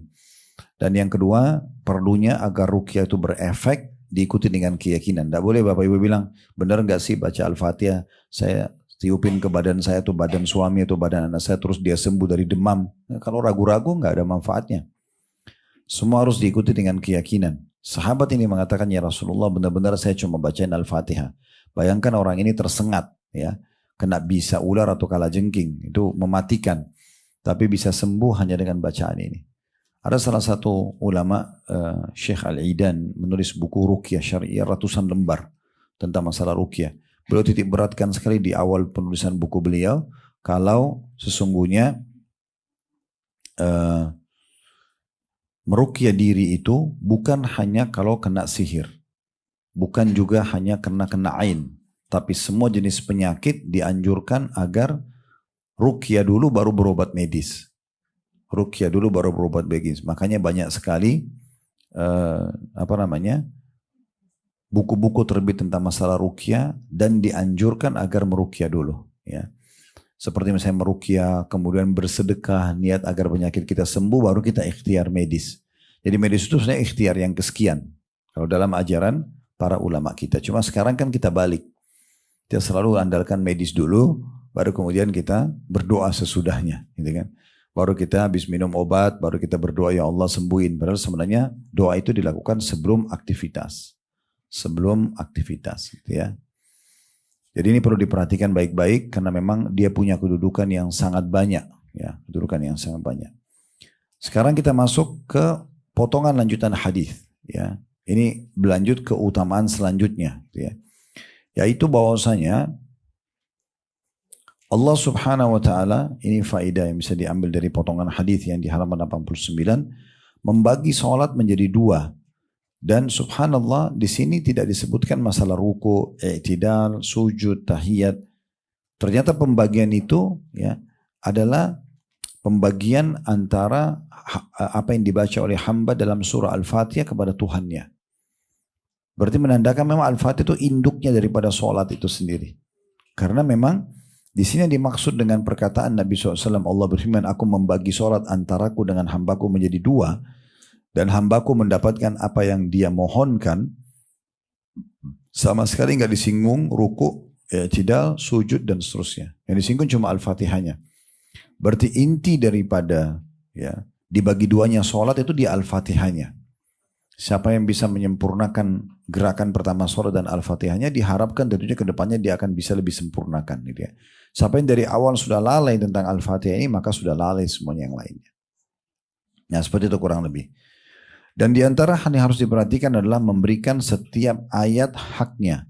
Dan yang kedua, perlunya agar ruqyah itu berefek diikuti dengan keyakinan. Tidak boleh Bapak Ibu bilang, benar nggak sih baca Al-Fatihah, saya tiupin ke badan saya atau badan suami atau badan anak saya terus dia sembuh dari demam. Nah, kalau ragu-ragu nggak ada manfaatnya. Semua harus diikuti dengan keyakinan. Sahabat ini mengatakan, ya Rasulullah, benar-benar saya cuma bacain Al-Fatihah. Bayangkan orang ini tersengat, ya, kena bisa ular atau kalajengking, itu mematikan. Tapi bisa sembuh hanya dengan bacaan ini. Ada salah satu ulama, Syekh Al-Idan, menulis buku ruqyah syariah ratusan lembar tentang masalah ruqyah. Beliau titik beratkan sekali di awal penulisan buku beliau, kalau sesungguhnya meruqyah diri itu bukan hanya kalau kena sihir, bukan juga hanya kena ain, tapi semua jenis penyakit dianjurkan agar ruqyah dulu baru berobat medis. Ruqyah dulu baru berobat medis. Makanya banyak sekali buku-buku terbit tentang masalah ruqyah dan dianjurkan agar meruqyah dulu, ya. Seperti misalnya meruqyah, kemudian bersedekah, niat agar penyakit kita sembuh, baru kita ikhtiar medis. Jadi medis itu sebenarnya ikhtiar yang kesekian kalau dalam ajaran para ulama kita. Cuma sekarang kan kita balik. Kita selalu andalkan medis dulu, baru kemudian kita berdoa sesudahnya, gitu kan. Baru kita habis minum obat, baru kita berdoa, ya Allah sembuhin. Padahal sebenarnya doa itu dilakukan sebelum aktivitas. Sebelum aktivitas, gitu ya. Jadi ini perlu diperhatikan baik-baik karena memang dia punya kedudukan yang sangat banyak, ya, kedudukan yang sangat banyak. Sekarang kita masuk ke potongan lanjutan hadis, ya. Ini berlanjut ke keutamaan selanjutnya, gitu ya. Yaitu bahwasanya Allah Subhanahu wa taala, ini faedah yang bisa diambil dari potongan hadis yang di halaman 89, membagi salat menjadi dua. Dan subhanallah di sini tidak disebutkan masalah ruku, i'tidal, sujud, tahiyat. Ternyata pembagian itu, ya, adalah pembagian antara apa yang dibaca oleh hamba dalam surah Al-Fatihah kepada Tuhannya. Berarti menandakan memang Al-Fatihah itu induknya daripada sholat itu sendiri. Karena memang di sini dimaksud dengan perkataan Nabi SAW, Allah berfirman, aku membagi sholat antaraku dengan hambaku menjadi dua. Dan hambaku mendapatkan apa yang dia mohonkan, sama sekali nggak disinggung ruku, i'tidal, sujud dan seterusnya. Yang disinggung cuma Al-Fatihahnya. Berarti inti daripada, ya, dibagi duanya sholat itu di Al-Fatihahnya. Siapa yang bisa menyempurnakan gerakan pertama sholat dan Al-Fatihahnya, diharapkan tentunya ke depannya dia akan bisa lebih sempurnakan, gitu ya. Siapa yang dari awal sudah lalai tentang Al-Fatihah ini, maka sudah lalai semuanya yang lainnya. Nah, seperti itu kurang lebih. Dan di antara hal yang harus diperhatikan adalah memberikan setiap ayat haknya.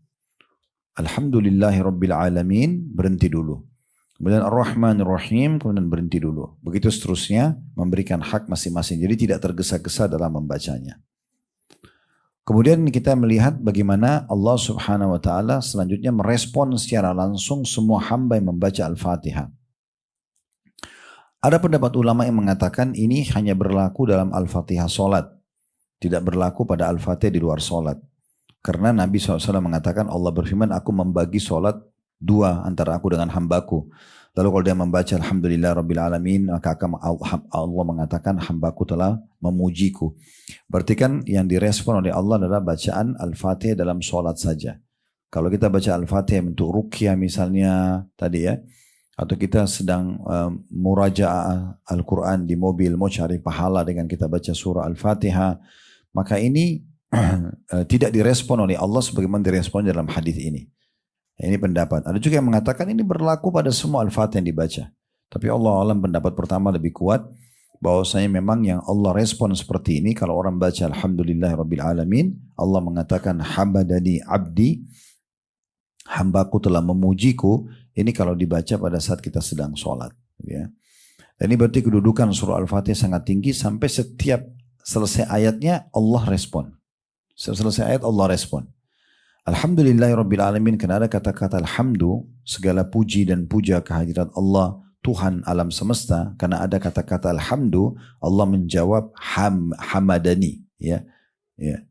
Alhamdulillahirabbil alamin, berhenti dulu. Kemudian Ar-Rahmanir-Rahim, kemudian berhenti dulu. Begitu seterusnya, memberikan hak masing-masing. Jadi tidak tergesa-gesa dalam membacanya. Kemudian kita melihat bagaimana Allah Subhanahu wa taala selanjutnya merespon secara langsung semua hamba yang membaca Al-Fatihah. Ada pendapat ulama yang mengatakan ini hanya berlaku dalam Al-Fatihah salat. Tidak berlaku pada Al-Fatihah di luar salat. Karena Nabi SAW mengatakan, Allah berfirman, aku membagi salat dua antara aku dengan hambaku. Lalu kalau dia membaca Alhamdulillah Rabbil Alamin, maka Allah mengatakan hambaku telah memujiku. Berarti kan yang direspon oleh Allah adalah bacaan Al-Fatihah dalam sholat saja. Kalau kita baca Al-Fatihah untuk ruqyah misalnya tadi ya, atau kita sedang murajaah Al-Quran di mobil, mau cari pahala dengan kita baca surah Al-Fatihah, maka ini tidak direspon oleh Allah sebagaimana direspon dalam hadis ini. Ini pendapat. Ada juga yang mengatakan ini berlaku pada semua Al-Fatihah yang dibaca. Tapi Allah alam pendapat pertama lebih kuat, bahwasanya memang yang Allah respon seperti ini, kalau orang baca Alhamdulillahirabbil alamin, Allah mengatakan hamadani abdi, hambaku telah memujiku. Ini kalau dibaca pada saat kita sedang sholat. Ya. Dan ini berarti kedudukan surah Al-Fatihah sangat tinggi, sampai setiap selesai ayatnya Allah respon. Selesai ayat Allah respon. Alhamdulillahirabbil alamin, karena ada kata-kata alhamdu, segala puji dan puja kehadirat Allah, Tuhan alam semesta. Karena ada kata-kata alhamdu, Allah menjawab hamadani, ya. Ya.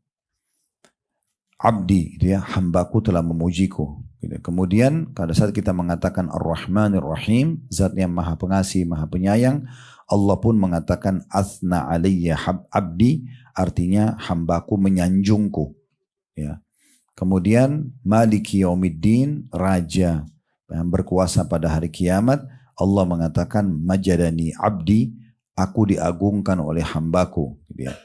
Abdi, ya, hambaku telah memujiku. Kemudian pada saat kita mengatakan Ar-Rahmanir Rahim, zat yang maha pengasih, maha penyayang, Allah pun mengatakan athna alayya abdi, artinya hambaku menyanjungku. Ya. Kemudian Maliki Yaumiddin, raja yang berkuasa pada hari kiamat, Allah mengatakan majadani abdi, aku diagungkan oleh hambaku. Ya.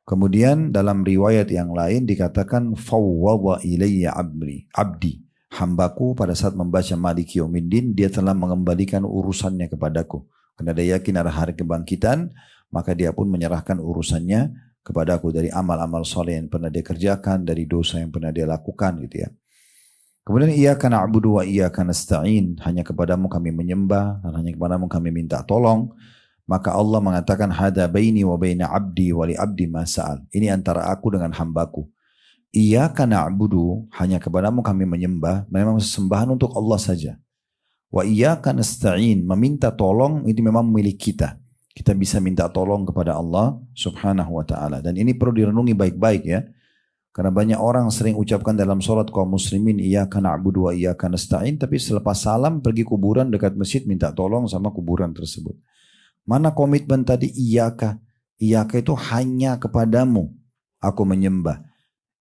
Kemudian dalam riwayat yang lain dikatakan fawwadha ilayya abdi, hambaku pada saat membaca Maliki Yaumiddin, dia telah mengembalikan urusannya kepadaku. Karena dia yakin ada hari kebangkitan, maka dia pun menyerahkan urusannya kepadaku dari amal-amal soleh yang pernah dia kerjakan, dari dosa yang pernah dia lakukan gitu ya. Kemudian iyyaka na'budu wa iyyaka nasta'in, hanya kepadamu kami menyembah dan hanya kepadamu kami minta tolong. Maka Allah mengatakan hada baini wa baina abdi wa li abdi ma sa'al. Ini antara aku dengan hambaku. Iyyaka na'budu, hanya kepadamu kami menyembah, memang sesembahan untuk Allah saja. Wa iyyaka nasta'in, meminta tolong ini memang milik kita. Kita bisa minta tolong kepada Allah subhanahu wa ta'ala. Dan ini perlu direnungi baik-baik ya. Karena banyak orang sering ucapkan dalam sholat kaum muslimin, iyyaka na'budu wa iyyaka nasta'in, tapi selepas salam pergi kuburan dekat masjid minta tolong sama kuburan tersebut. Mana komitmen tadi iyyaka? Iyyaka itu hanya kepadamu aku menyembah.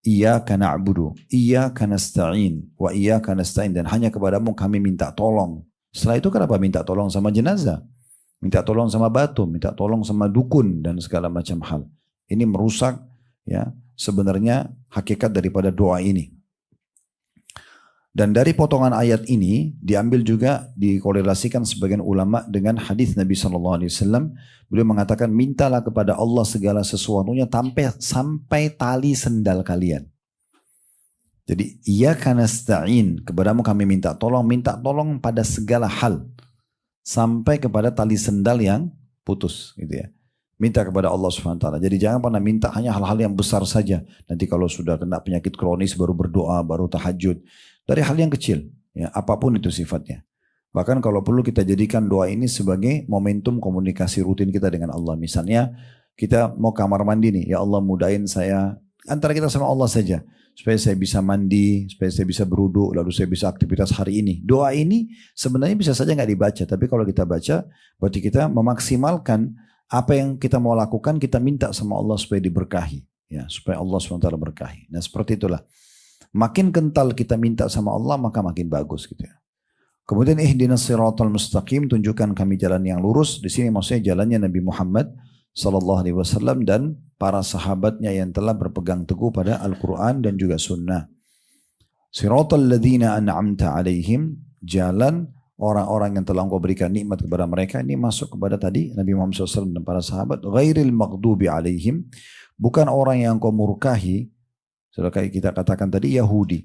Iyyaka na'budu, iyyaka nasta'in, wa iyyaka nasta'in, dan hanya kepadamu kami minta tolong. Setelah itu kenapa minta tolong sama jenazah? Minta tolong sama batu, minta tolong sama dukun dan segala macam hal. Ini merusak ya sebenarnya hakikat daripada doa ini. Dan dari potongan ayat ini diambil juga dikorelasikan sebagian ulama dengan hadis Nabi SAW. Beliau mengatakan mintalah kepada Allah segala sesuatunya sampai tali sendal kalian. Jadi iyyaka nasta'in, kepadamu kami minta tolong pada segala hal. Sampai kepada tali sendal yang putus gitu ya. Minta kepada Allah SWT. Jadi jangan pernah minta hanya hal-hal yang besar saja. Nanti kalau sudah kena penyakit kronis baru berdoa, baru tahajud. Dari hal yang kecil, ya, apapun itu sifatnya. Bahkan kalau perlu kita jadikan doa ini sebagai momentum komunikasi rutin kita dengan Allah. Misalnya kita mau kamar mandi nih, ya Allah mudahin saya, antara kita sama Allah saja. Supaya saya bisa mandi, supaya saya bisa berwudu, lalu saya bisa aktivitas hari ini. Doa ini sebenarnya bisa saja nggak dibaca, tapi kalau kita baca, berarti kita memaksimalkan apa yang kita mau lakukan, kita minta sama Allah supaya diberkahi, ya, supaya Allah SWT berkahi. Nah seperti itulah. Makin kental kita minta sama Allah, maka makin bagus gitu ya. Kemudian ihdinas siratal mustaqim, tunjukkan kami jalan yang lurus. Di sini maksudnya jalannya Nabi Muhammad SAW dan para sahabatnya yang telah berpegang teguh pada Al-Quran dan juga Sunnah. Siratal ladzina an'amta alaihim, jalan orang-orang yang telah engkau berikan nikmat kepada mereka. Ini masuk kepada tadi Nabi Muhammad SAW dan para sahabat. Ghairil maghdubi alaihim, bukan orang yang engkau murkahi. Sudah kayak kita katakan tadi Yahudi.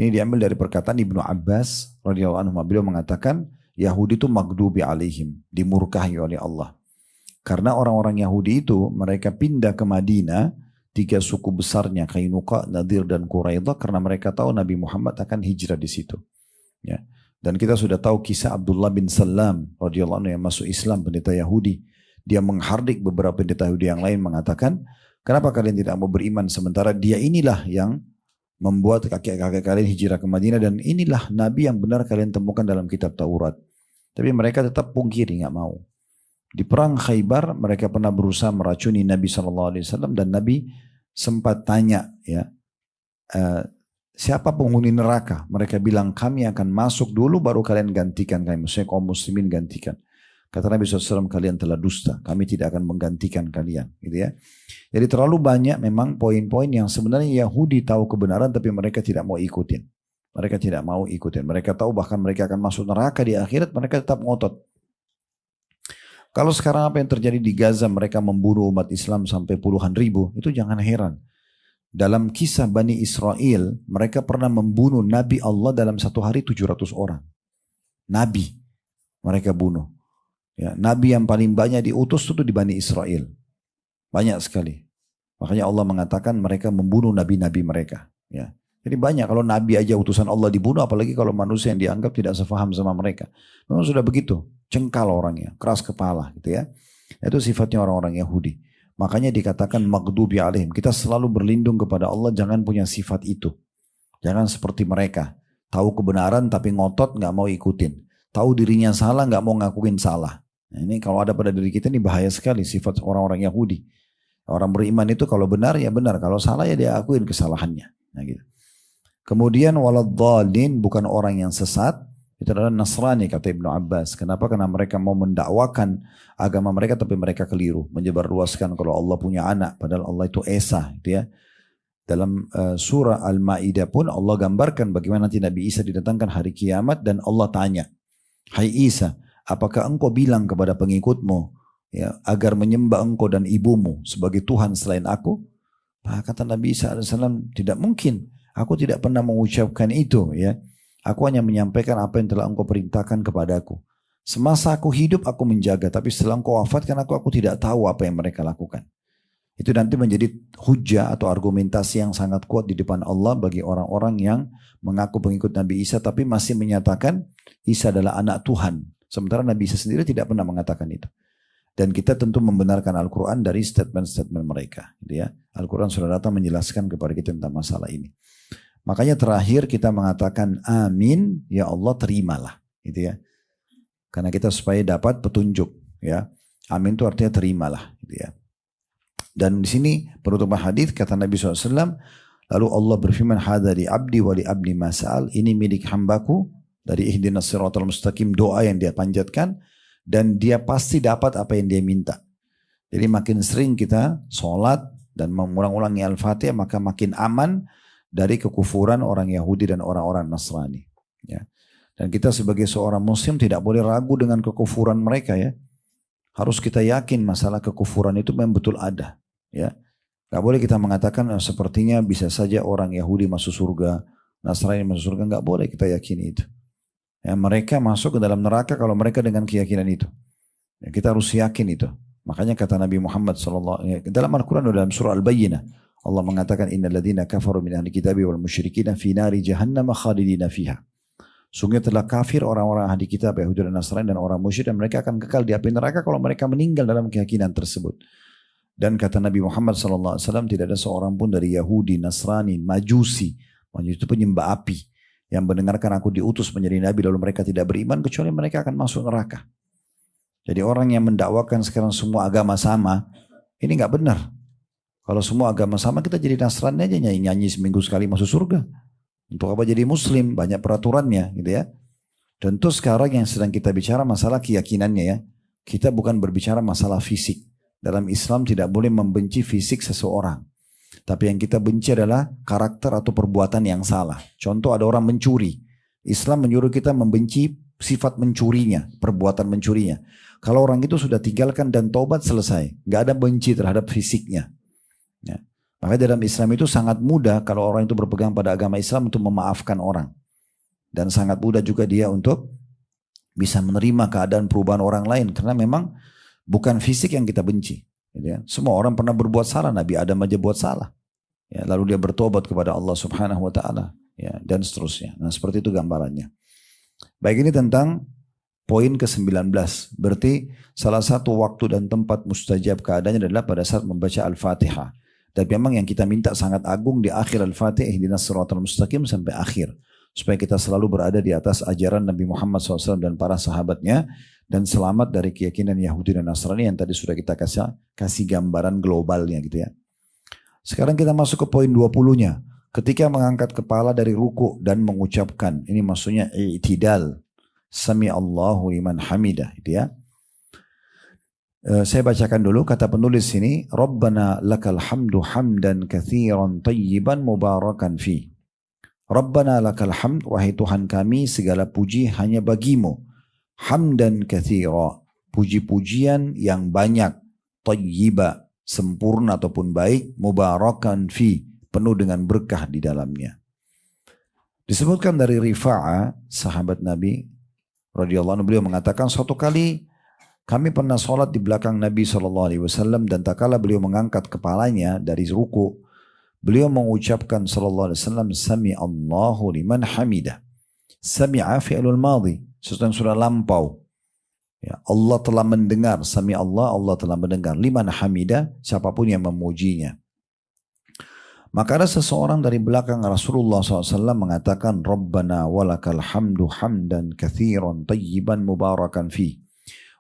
Ini diambil dari perkataan Ibnu Abbas radhiyallahu anhu. Beliau mengatakan Yahudi itu maghdubi alaihim, dimurkahi oleh Allah. Karena orang-orang Yahudi itu mereka pindah ke Madinah, 3 suku besarnya Qainuqa, Nadir dan Quraidah, karena mereka tahu Nabi Muhammad akan hijrah di situ. Ya. Dan kita sudah tahu kisah Abdullah bin Salam radhiyallahu anhu yang masuk Islam, pendeta Yahudi. Dia menghardik beberapa pendeta Yahudi yang lain mengatakan, kenapa kalian tidak mau beriman sementara dia inilah yang membuat kakek-kakek kalian hijrah ke Madinah dan inilah Nabi yang benar kalian temukan dalam kitab Taurat. Tapi mereka tetap pungkiri, nggak mau. Di perang Khaybar mereka pernah berusaha meracuni Nabi SAW dan Nabi sempat tanya, ya, siapa penghuni neraka? Mereka bilang kami akan masuk dulu baru kalian gantikan kami. Maksudnya kaum muslimin gantikan. Kata Nabi SAW, kalian telah dusta. Kami tidak akan menggantikan kalian. Gitu ya. Jadi terlalu banyak memang poin-poin yang sebenarnya Yahudi tahu kebenaran tapi mereka tidak mau ikutin. Mereka tidak mau ikutin. Mereka tahu bahkan mereka akan masuk neraka di akhirat, mereka tetap ngotot. Kalau sekarang apa yang terjadi di Gaza, mereka membunuh umat Islam sampai puluhan ribu, itu jangan heran. Dalam kisah Bani Israel, mereka pernah membunuh Nabi Allah dalam satu hari 700 orang. Nabi mereka bunuh. Ya, Nabi yang paling banyak diutus itu di Bani Israel. Banyak sekali. Makanya Allah mengatakan mereka membunuh nabi-nabi mereka. Ya. Jadi banyak, kalau Nabi aja utusan Allah dibunuh, apalagi kalau manusia yang dianggap tidak sefaham sama mereka. Memang sudah begitu. Cengkal orangnya, keras kepala gitu ya. Itu sifatnya orang-orang Yahudi. Makanya dikatakan maghdubi alaihim. Kita selalu berlindung kepada Allah, jangan punya sifat itu. Jangan seperti mereka. Tahu kebenaran tapi ngotot gak mau ikutin. Tahu dirinya salah gak mau ngakuin salah. Nah, ini kalau ada pada diri kita ini bahaya sekali sifat orang-orang Yahudi. Orang beriman itu kalau benar ya benar. Kalau salah ya dia akuin kesalahannya. Nah, gitu. Kemudian waladhdallin, bukan orang yang sesat. Itu adalah Nasrani kata Ibnu Abbas. Kenapa? Karena mereka mau mendakwakan agama mereka tapi mereka keliru. Menyebarluaskan kalau Allah punya anak. Padahal Allah itu Esa. Gitu ya. Dalam surah Al-Ma'idah pun Allah gambarkan bagaimana nanti Nabi Isa didatangkan hari kiamat dan Allah tanya. Hai Isa, apakah engkau bilang kepada pengikutmu ya, agar menyembah engkau dan ibumu sebagai Tuhan selain aku? Nah, kata Nabi Isa AS, tidak mungkin. Aku tidak pernah mengucapkan itu. Ya, aku hanya menyampaikan apa yang telah engkau perintahkan kepadaku. Semasa aku hidup aku menjaga, tapi setelah engkau wafatkan aku tidak tahu apa yang mereka lakukan. Itu nanti menjadi hujah atau argumentasi yang sangat kuat di depan Allah bagi orang-orang yang mengaku pengikut Nabi Isa tapi masih menyatakan Isa adalah anak Tuhan. Sementara Nabi Isa sendiri tidak pernah mengatakan itu. Dan kita tentu membenarkan Al-Quran dari statement-statement mereka. Gitu ya. Al-Quran sudah datang menjelaskan kepada kita tentang masalah ini. Makanya terakhir kita mengatakan amin, ya Allah terimalah. Gitu ya. Karena kita supaya dapat petunjuk. Ya. Amin itu artinya terimalah. Gitu ya. Dan di sini penutupan hadis kata Nabi SAW, lalu Allah berfirman, hadza li abdi wa li abdi mas'al, ini milik hambaku, dari ihdinas siratal mustaqim, doa yang dia panjatkan, dan dia pasti dapat apa yang dia minta. Jadi makin sering kita sholat dan mengulang-ulangi Al-Fatihah, maka makin aman dari kekufuran orang Yahudi dan orang-orang Nasrani. Ya. Dan kita sebagai seorang muslim tidak boleh ragu dengan kekufuran mereka ya. Harus kita yakin masalah kekufuran itu memang betul ada. Ya, nggak boleh kita mengatakan sepertinya bisa saja orang Yahudi masuk surga, Nasrani masuk surga, nggak boleh kita yakini itu. Ya, mereka masuk ke dalam neraka kalau mereka dengan keyakinan itu. Ya, kita harus yakin itu. Makanya kata Nabi Muhammad SAW dalam Al-Quran dalam surah Al-Bayyinah, Allah mengatakan innal ladzina kafaru min ahli kitabi wal musyrikin fi nari jahannam khalidina fiha. Sungguh telah kafir orang-orang ahli kitab Yahudi dan Nasrani dan orang musyrik dan mereka akan kekal di api neraka kalau mereka meninggal dalam keyakinan tersebut. Dan kata Nabi Muhammad SAW, tidak ada seorang pun dari Yahudi, Nasrani, Majusi itu penyembah api, yang mendengarkan aku diutus menjadi Nabi lalu mereka tidak beriman, kecuali mereka akan masuk neraka. Jadi orang yang mendakwakan sekarang semua agama sama, ini nggak benar. Kalau semua agama sama, kita jadi Nasrani aja nyanyi seminggu sekali masuk surga. Untuk apa jadi Muslim? Banyak peraturannya gitu ya. Tentu sekarang yang sedang kita bicara masalah keyakinannya ya. Kita bukan berbicara masalah fisik. Dalam Islam tidak boleh membenci fisik seseorang. Tapi yang kita benci adalah karakter atau perbuatan yang salah. Contoh ada orang mencuri. Islam menyuruh kita membenci sifat mencurinya, perbuatan mencurinya. Kalau orang itu sudah tinggalkan dan taubat selesai. Gak ada benci terhadap fisiknya. Ya. Makanya dalam Islam itu sangat mudah kalau orang itu berpegang pada agama Islam untuk memaafkan orang. Dan sangat mudah juga dia untuk bisa menerima keadaan perubahan orang lain. Karena memang bukan fisik yang kita benci. Ya. Semua orang pernah berbuat salah. Nabi Adam aja buat salah. Ya, lalu dia bertobat kepada Allah Subhanahu Wa Taala. Ya, dan seterusnya. Nah seperti itu gambarannya. Baik, ini tentang poin ke-19. Berarti salah satu waktu dan tempat mustajab keadaannya adalah pada saat membaca Al-Fatihah. Dan memang yang kita minta sangat agung di akhir Al-Fatihah, ihdinas siratal mustaqim sampai akhir. Supaya kita selalu berada di atas ajaran Nabi Muhammad SAW dan para sahabatnya. Dan selamat dari keyakinan Yahudi dan Nasrani yang tadi sudah kita kasih gambaran globalnya gitu ya. Sekarang kita masuk ke poin 20-nya. Ketika mengangkat kepala dari ruku dan mengucapkan. Ini maksudnya i'tidal. Sami Allahu liman hamidah gitu ya. Saya bacakan dulu kata penulis ini, Rabbana lakal hamdu hamdan kathiran tayyiban mubarakan fi. Rabbana lakal hamd, wahai Tuhan kami, segala puji hanya bagimu. Hamdan kathira, puji-pujian yang banyak. Tayyiba, sempurna ataupun baik. Mubarakan fi, penuh dengan berkah di dalamnya. Disebutkan dari Rifa'ah, sahabat Nabi radhiyallahu anhu, beliau mengatakan suatu kali kami pernah sholat di belakang Nabi SAW dan tak kala beliau mengangkat kepalanya dari ruku, beliau mengucapkan SAW, Sami Allahu liman hamidah. Sami'a fi'lul madhi, sesuatu yang sudah lampau. Ya, Allah telah mendengar, Sami Allah, Allah telah mendengar. Liman hamidah, siapapun yang memujinya. Maka ada seseorang dari belakang Rasulullah SAW mengatakan, Rabbana walakal hamdu hamdan kathiran tayyiban mubarakan fi.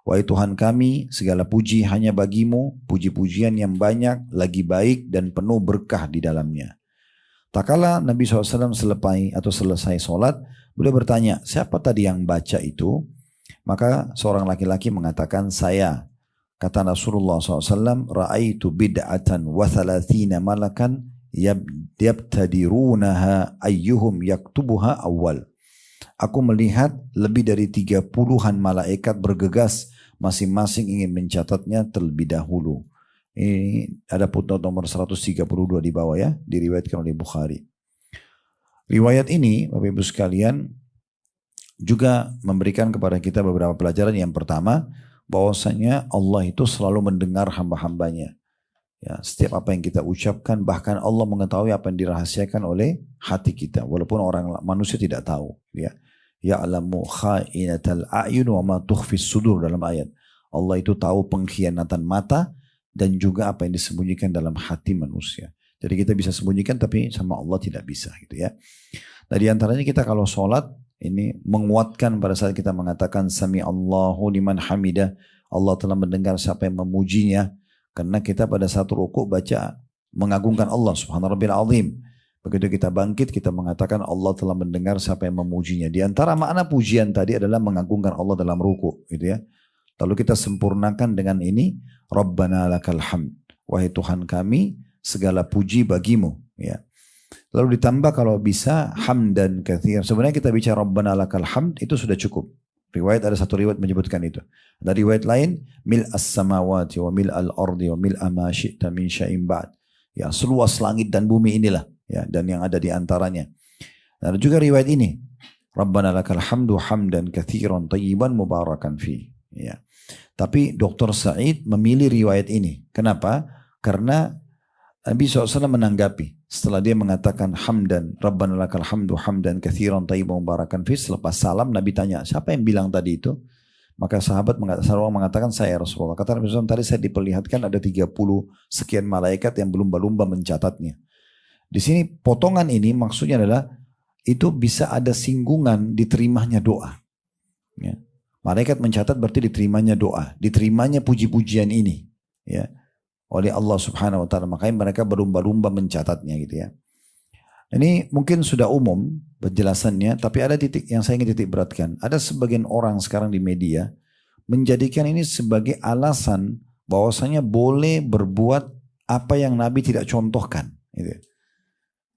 Wahai Tuhan kami, segala puji hanya bagimu, puji-pujian yang banyak, lagi baik dan penuh berkah di dalamnya. Tak kala Nabi SAW selesai sholat, beliau bertanya, siapa tadi yang baca itu? Maka seorang laki-laki mengatakan, saya. Kata Rasulullah SAW, Ra'aitu bid'atan wa thalathina malakan yabtadirunaha ayyuhum yaktubuha awal. Aku melihat lebih dari 30-an malaikat bergegas masing-masing ingin mencatatnya terlebih dahulu. Ini ada footnote nomor 132 di bawah ya, diriwayatkan oleh Bukhari. Riwayat ini Bapak Ibu sekalian juga memberikan kepada kita beberapa pelajaran. Yang pertama, bahwasanya Allah itu selalu mendengar hamba-hambanya. Ya, setiap apa yang kita ucapkan, bahkan Allah mengetahui apa yang dirahasiakan oleh hati kita, walaupun orang manusia tidak tahu. Ya, ya'lamu kha'inatal a'yun wa ma tukhfis sudur dalam ayat. Allah itu tahu pengkhianatan mata dan juga apa yang disembunyikan dalam hati manusia. Jadi kita bisa sembunyikan tapi sama Allah tidak bisa gitu ya. Nah di antaranya kita kalau sholat ini menguatkan pada saat kita mengatakan Sami Allahu liman hamidah. Allah telah mendengar siapa yang memujinya. Karena kita pada saat rukuk baca mengagungkan Allah subhanahu rabbil azim. Begitu kita bangkit kita mengatakan Allah telah mendengar siapa yang memujinya. Di antara makna pujian tadi adalah mengagungkan Allah dalam rukuk gitu ya. Lalu kita sempurnakan dengan ini, Rabbana lakal hamd. Wahai Tuhan kami, segala puji bagimu ya. Lalu ditambah kalau bisa hamdan katsir. Sebenarnya kita bicara Rabbana lakal hamd itu sudah cukup. Riwayat ada satu riwayat menyebutkan itu. Ada riwayat lain, mil as-samawati wa mil al-ardi wa mil ma syi'ta min syai'in ba'd. Ya, seluas langit dan bumi inilah ya, dan yang ada di antaranya. Ada juga riwayat ini, Rabbana lakal hamdu hamdan katsiran tayyiban mubarakan fi. Ya. Tapi Dr. Said memilih riwayat ini. Kenapa? Karena Nabi SAW menanggapi setelah dia mengatakan hamdan, Rabbana lakal hamdu hamdan katsiran tayyiban mubarakan fi. Selepas salam Nabi tanya, siapa yang bilang tadi itu? Maka sahabat mengatakan saya Rasulullah. Kata Nabi SAW, tadi saya diperlihatkan ada 30 sekian malaikat yang berlumba-lumba mencatatnya. Di sini potongan ini maksudnya adalah itu bisa ada singgungan diterimanya doa. Ya. Malaikat mencatat berarti diterimanya doa, diterimanya puji-pujian ini. Ya. Oleh Allah subhanahu wa ta'ala. Makanya mereka berlumba-lumba mencatatnya gitu ya. Ini mungkin sudah umum penjelasannya, tapi ada titik yang saya ingin titik beratkan. Ada sebagian orang sekarang di media menjadikan ini sebagai alasan bahwasanya boleh berbuat apa yang Nabi tidak contohkan. Gitu.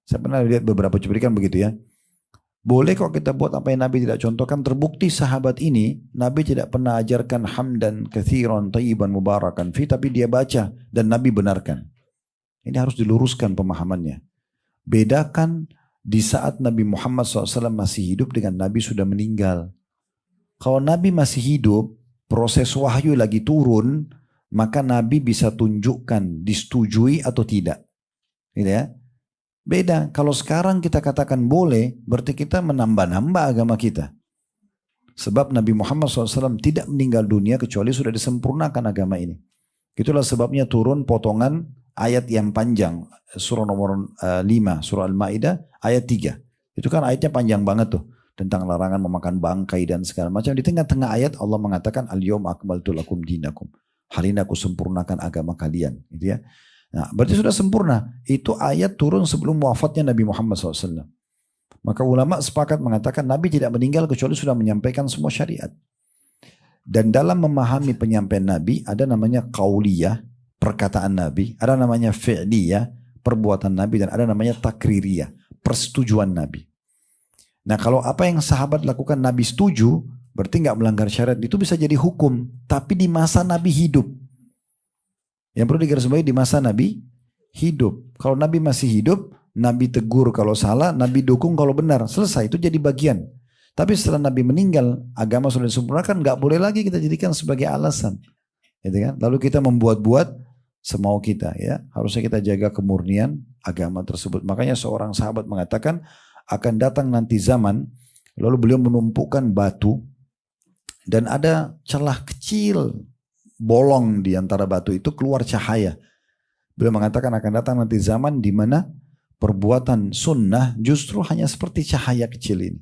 Saya pernah lihat beberapa cuplikan begitu ya. Boleh kok kita buat apa yang Nabi tidak contohkan. Terbukti sahabat ini Nabi tidak pernah ajarkan hamdan katsiran tayyiban mubarakan fi, tapi dia baca dan Nabi benarkan. Ini harus diluruskan pemahamannya. Bedakan di saat Nabi Muhammad SAW masih hidup dengan Nabi sudah meninggal. Kalau Nabi masih hidup, proses wahyu lagi turun, maka Nabi bisa tunjukkan disetujui atau tidak. Gitu ya. Beda, kalau sekarang kita katakan boleh, berarti kita menambah-nambah agama kita. Sebab Nabi Muhammad SAW tidak meninggal dunia kecuali sudah disempurnakan agama ini. Itulah sebabnya turun potongan ayat yang panjang, surah nomor 5, surah Al-Ma'idah ayat 3. Itu kan ayatnya panjang banget tuh, tentang larangan memakan bangkai dan segala macam. Di tengah-tengah ayat Allah mengatakan al-yawma akmaltu lakum dinakum. Hari ini aku sempurnakan agama kalian, gitu ya. Nah, berarti sudah sempurna. Itu ayat turun sebelum wafatnya Nabi Muhammad SAW. Maka ulama sepakat mengatakan Nabi tidak meninggal kecuali sudah menyampaikan semua syariat. Dan dalam memahami penyampaian Nabi ada namanya qauliyah, perkataan Nabi, ada namanya fi'liyah, perbuatan Nabi, dan ada namanya takririyah, persetujuan Nabi. Nah, kalau apa yang sahabat lakukan Nabi setuju, berarti nggak melanggar syariat, itu bisa jadi hukum, tapi di masa Nabi hidup. Yang perlu digarisbawahi di masa Nabi hidup. Kalau Nabi masih hidup, Nabi tegur kalau salah, Nabi dukung kalau benar, selesai, itu jadi bagian. Tapi setelah Nabi meninggal, agama sudah disempurnakan, nggak boleh lagi kita jadikan sebagai alasan, gitu kan? Lalu kita membuat-buat semau kita, ya. Harusnya kita jaga kemurnian agama tersebut. Makanya seorang sahabat mengatakan akan datang nanti zaman, lalu beliau menumpukan batu dan ada celah kecil, bolong di antara batu itu keluar cahaya. Beliau mengatakan akan datang nanti zaman di mana perbuatan sunnah justru hanya seperti cahaya kecil ini.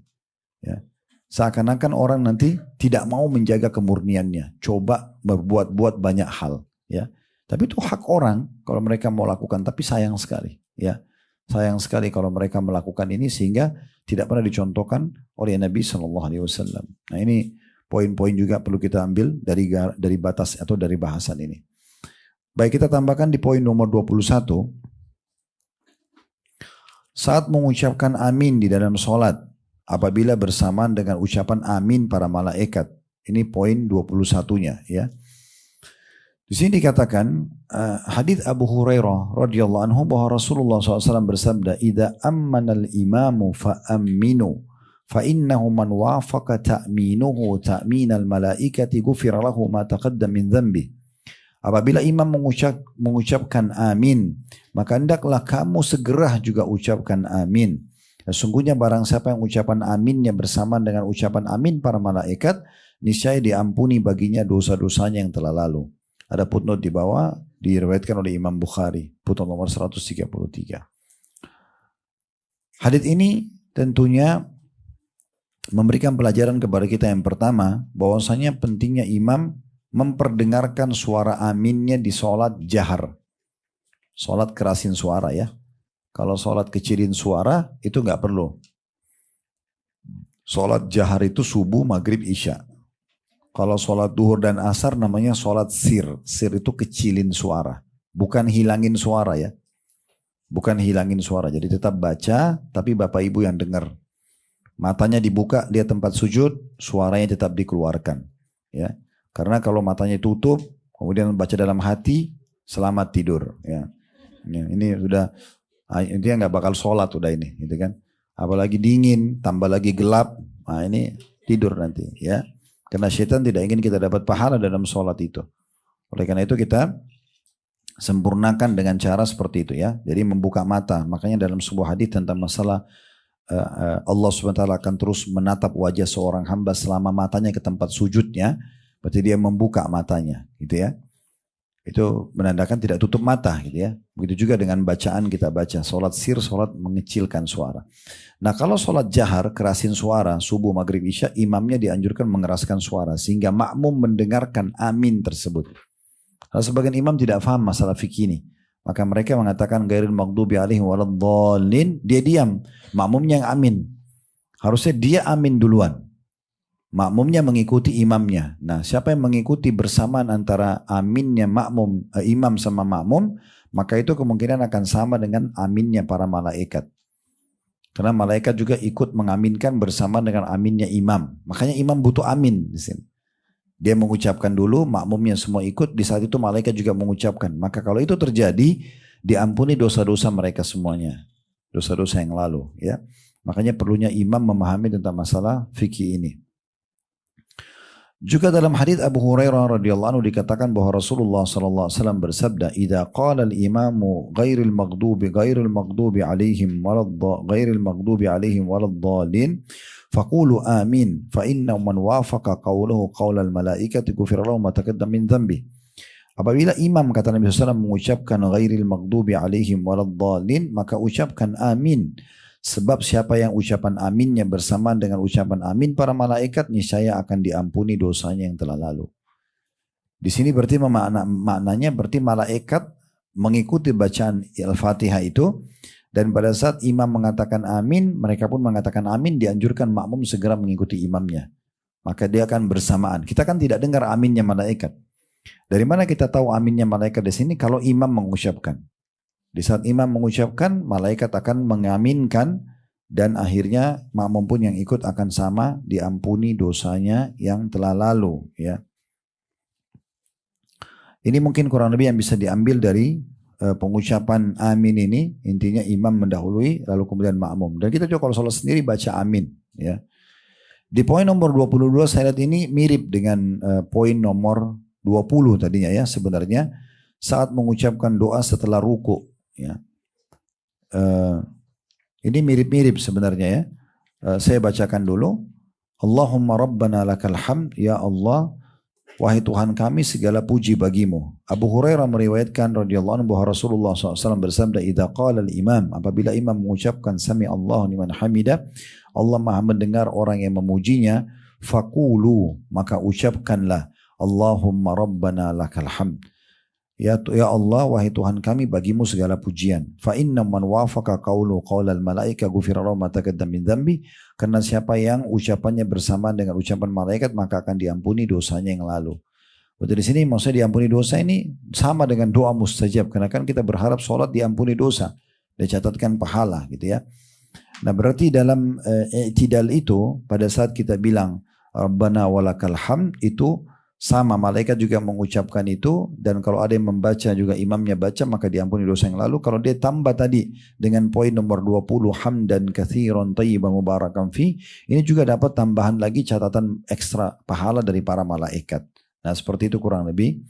Ya. Seakan-akan orang nanti tidak mau menjaga kemurniannya, coba berbuat-buat banyak hal, ya. Tapi itu hak orang kalau mereka mau lakukan, tapi sayang sekali, ya. Sayang sekali kalau mereka melakukan ini sehingga tidak pernah dicontohkan oleh Nabi SAW. Nah, ini poin-poin juga perlu kita ambil dari batas atau dari bahasan ini. Baik, kita tambahkan di poin nomor 21. Saat mengucapkan amin di dalam sholat, apabila bersamaan dengan ucapan amin para malaikat. Ini poin 21-nya, ya. Di sini dikatakan hadits Abu Hurairah radhiyallahu anhu bahwa Rasulullah SAW bersabda, "Idza ammanal imamu fa aminu, fa innahu man wafaqa ta'minuhu ta'minal malaikati ghufira lahu ma taqaddam min dhanbi." Apabila imam mengucapkan amin, maka hendaklah kamu segera juga ucapkan amin. Sesungguhnya barang siapa yang ucapan aminnya bersamaan dengan ucapan amin para malaikat, niscaya diampuni baginya dosa-dosanya yang telah lalu. Ada footnote di bawah, diriwayatkan oleh Imam Bukhari, footnote nomor 133. Hadits ini tentunya memberikan pelajaran kepada kita yang pertama, bahwasanya pentingnya imam memperdengarkan suara aminnya di sholat jahar. Sholat kerasin suara, ya. Kalau sholat kecilin suara itu nggak perlu. Sholat jahar itu subuh, maghrib, isya. Kalau sholat duhur dan asar namanya sholat sir. Sir itu kecilin suara. Bukan hilangin suara, ya. Bukan hilangin suara. Jadi tetap baca, tapi bapak ibu yang dengar. Matanya dibuka, dia tempat sujud, suaranya tetap dikeluarkan, ya. Karena kalau matanya tutup, kemudian baca dalam hati, selamat tidur, ya. Ini sudah, dia nggak bakal sholat udah ini, gitu kan. Apalagi dingin, tambah lagi gelap, nah ini tidur nanti, ya. Karena syaitan tidak ingin kita dapat pahala dalam sholat itu. Oleh karena itu kita sempurnakan dengan cara seperti itu, ya. Jadi membuka mata. Makanya dalam sebuah hadis tentang masalah Allah SWT akan terus menatap wajah seorang hamba selama matanya ke tempat sujudnya. Berarti dia membuka matanya, gitu ya. Itu menandakan tidak tutup mata, gitu ya. Begitu juga dengan bacaan kita baca. Sholat sir, sholat mengecilkan suara. Nah, kalau sholat jahar, kerasin suara, subuh, maghrib, isya, imamnya dianjurkan mengeraskan suara. Sehingga makmum mendengarkan amin tersebut. Kalau sebagian imam tidak paham masalah fikih ini, maka mereka mengatakan ghairil maghdubi alaihim waladdallin, dia diam. Makmumnya yang amin. Harusnya dia amin duluan. Makmumnya mengikuti imamnya. Nah, siapa yang mengikuti bersamaan antara aminnya imam sama makmum, maka itu kemungkinan akan sama dengan aminnya para malaikat. Karena malaikat juga ikut mengaminkan bersama dengan aminnya imam. Makanya imam butuh amin di sini. Dia mengucapkan dulu, makmumnya semua ikut, di saat itu malaikat juga mengucapkan. Maka kalau itu terjadi, diampuni dosa-dosa mereka semuanya. Dosa-dosa yang lalu, ya. Makanya perlunya imam memahami tentang masalah fikih ini. Juga dalam hadits Abu Hurairah radhiyallahu anhu dikatakan bahwa Rasulullah sallallahu alaihi wasallam bersabda, "Idza qala al-imamu ghairil maghdubi alaihim waladdallin, faqulu amin, fa inna man wafaqa qawluhu qaulal malaikati ghufira lahu ma taqaddama min dhanbi." Apabila imam kata Nabi SAW mengucapkan ghairil maghdubi alaihim waladdallin, maka ucapkan amin. Sebab siapa yang ucapan aminnya bersamaan dengan ucapan amin para malaikat, niscaya akan diampuni dosanya yang telah lalu. Di sini berarti maknanya berarti malaikat mengikuti bacaan Al-Fatihah itu, dan pada saat imam mengatakan amin, mereka pun mengatakan amin, dianjurkan makmum segera mengikuti imamnya. Maka dia akan bersamaan. Kita kan tidak dengar aminnya malaikat. Dari mana kita tahu aminnya malaikat di sini? Kalau imam mengucapkan. Di saat imam mengucapkan, malaikat akan mengaminkan, dan akhirnya makmum pun yang ikut akan sama, diampuni dosanya yang telah lalu. Ya. Ini mungkin kurang lebih yang bisa diambil dari pengucapan amin ini. Intinya imam mendahului, lalu kemudian makmum. Dan kita juga kalau sholat sendiri baca amin. Ya. Di poin nomor 22 saya lihat ini mirip dengan poin nomor 20 tadinya ya, sebenarnya saat mengucapkan doa setelah ruku ya. Ini mirip-mirip sebenarnya ya. Saya bacakan dulu. Allahumma rabbana lakal hamd, ya Allah, wahai Tuhan kami segala puji bagimu. Abu Hurairah meriwayatkan radhiyallahu anhu bahwa Rasulullah SAW bersabda, idza qala al-imam, apabila imam mengucapkan sami Allahu liman hamidah, Allah Maha mendengar orang yang memujinya, faqulu, maka ucapkanlah Allahumma rabbana lakal hamd. Ya Allah, wahai Tuhan kami, bagimu segala pujian. Fa inna man wafaqa qawlu qawlal malaika ghufira lahu ma taqaddama min dzambi. Karena siapa yang ucapannya bersamaan dengan ucapan malaikat, maka akan diampuni dosanya yang lalu. Berarti di sini maksudnya diampuni dosa ini sama dengan doa mustajab, karena kan kita berharap sholat diampuni dosa, dicatatkan pahala gitu ya. Nah berarti dalam i'tidal itu pada saat kita bilang Rabbana walakal hamd, itu sama malaikat juga mengucapkan itu, dan kalau ada yang membaca juga imamnya baca, maka diampuni dosa yang lalu. Kalau dia tambah tadi dengan poin nomor 20 hamdan katsiran thayyiban mubarakan fi, ini juga dapat tambahan lagi catatan ekstra pahala dari para malaikat. Nah seperti itu kurang lebih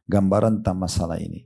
gambaran tentang masalah ini.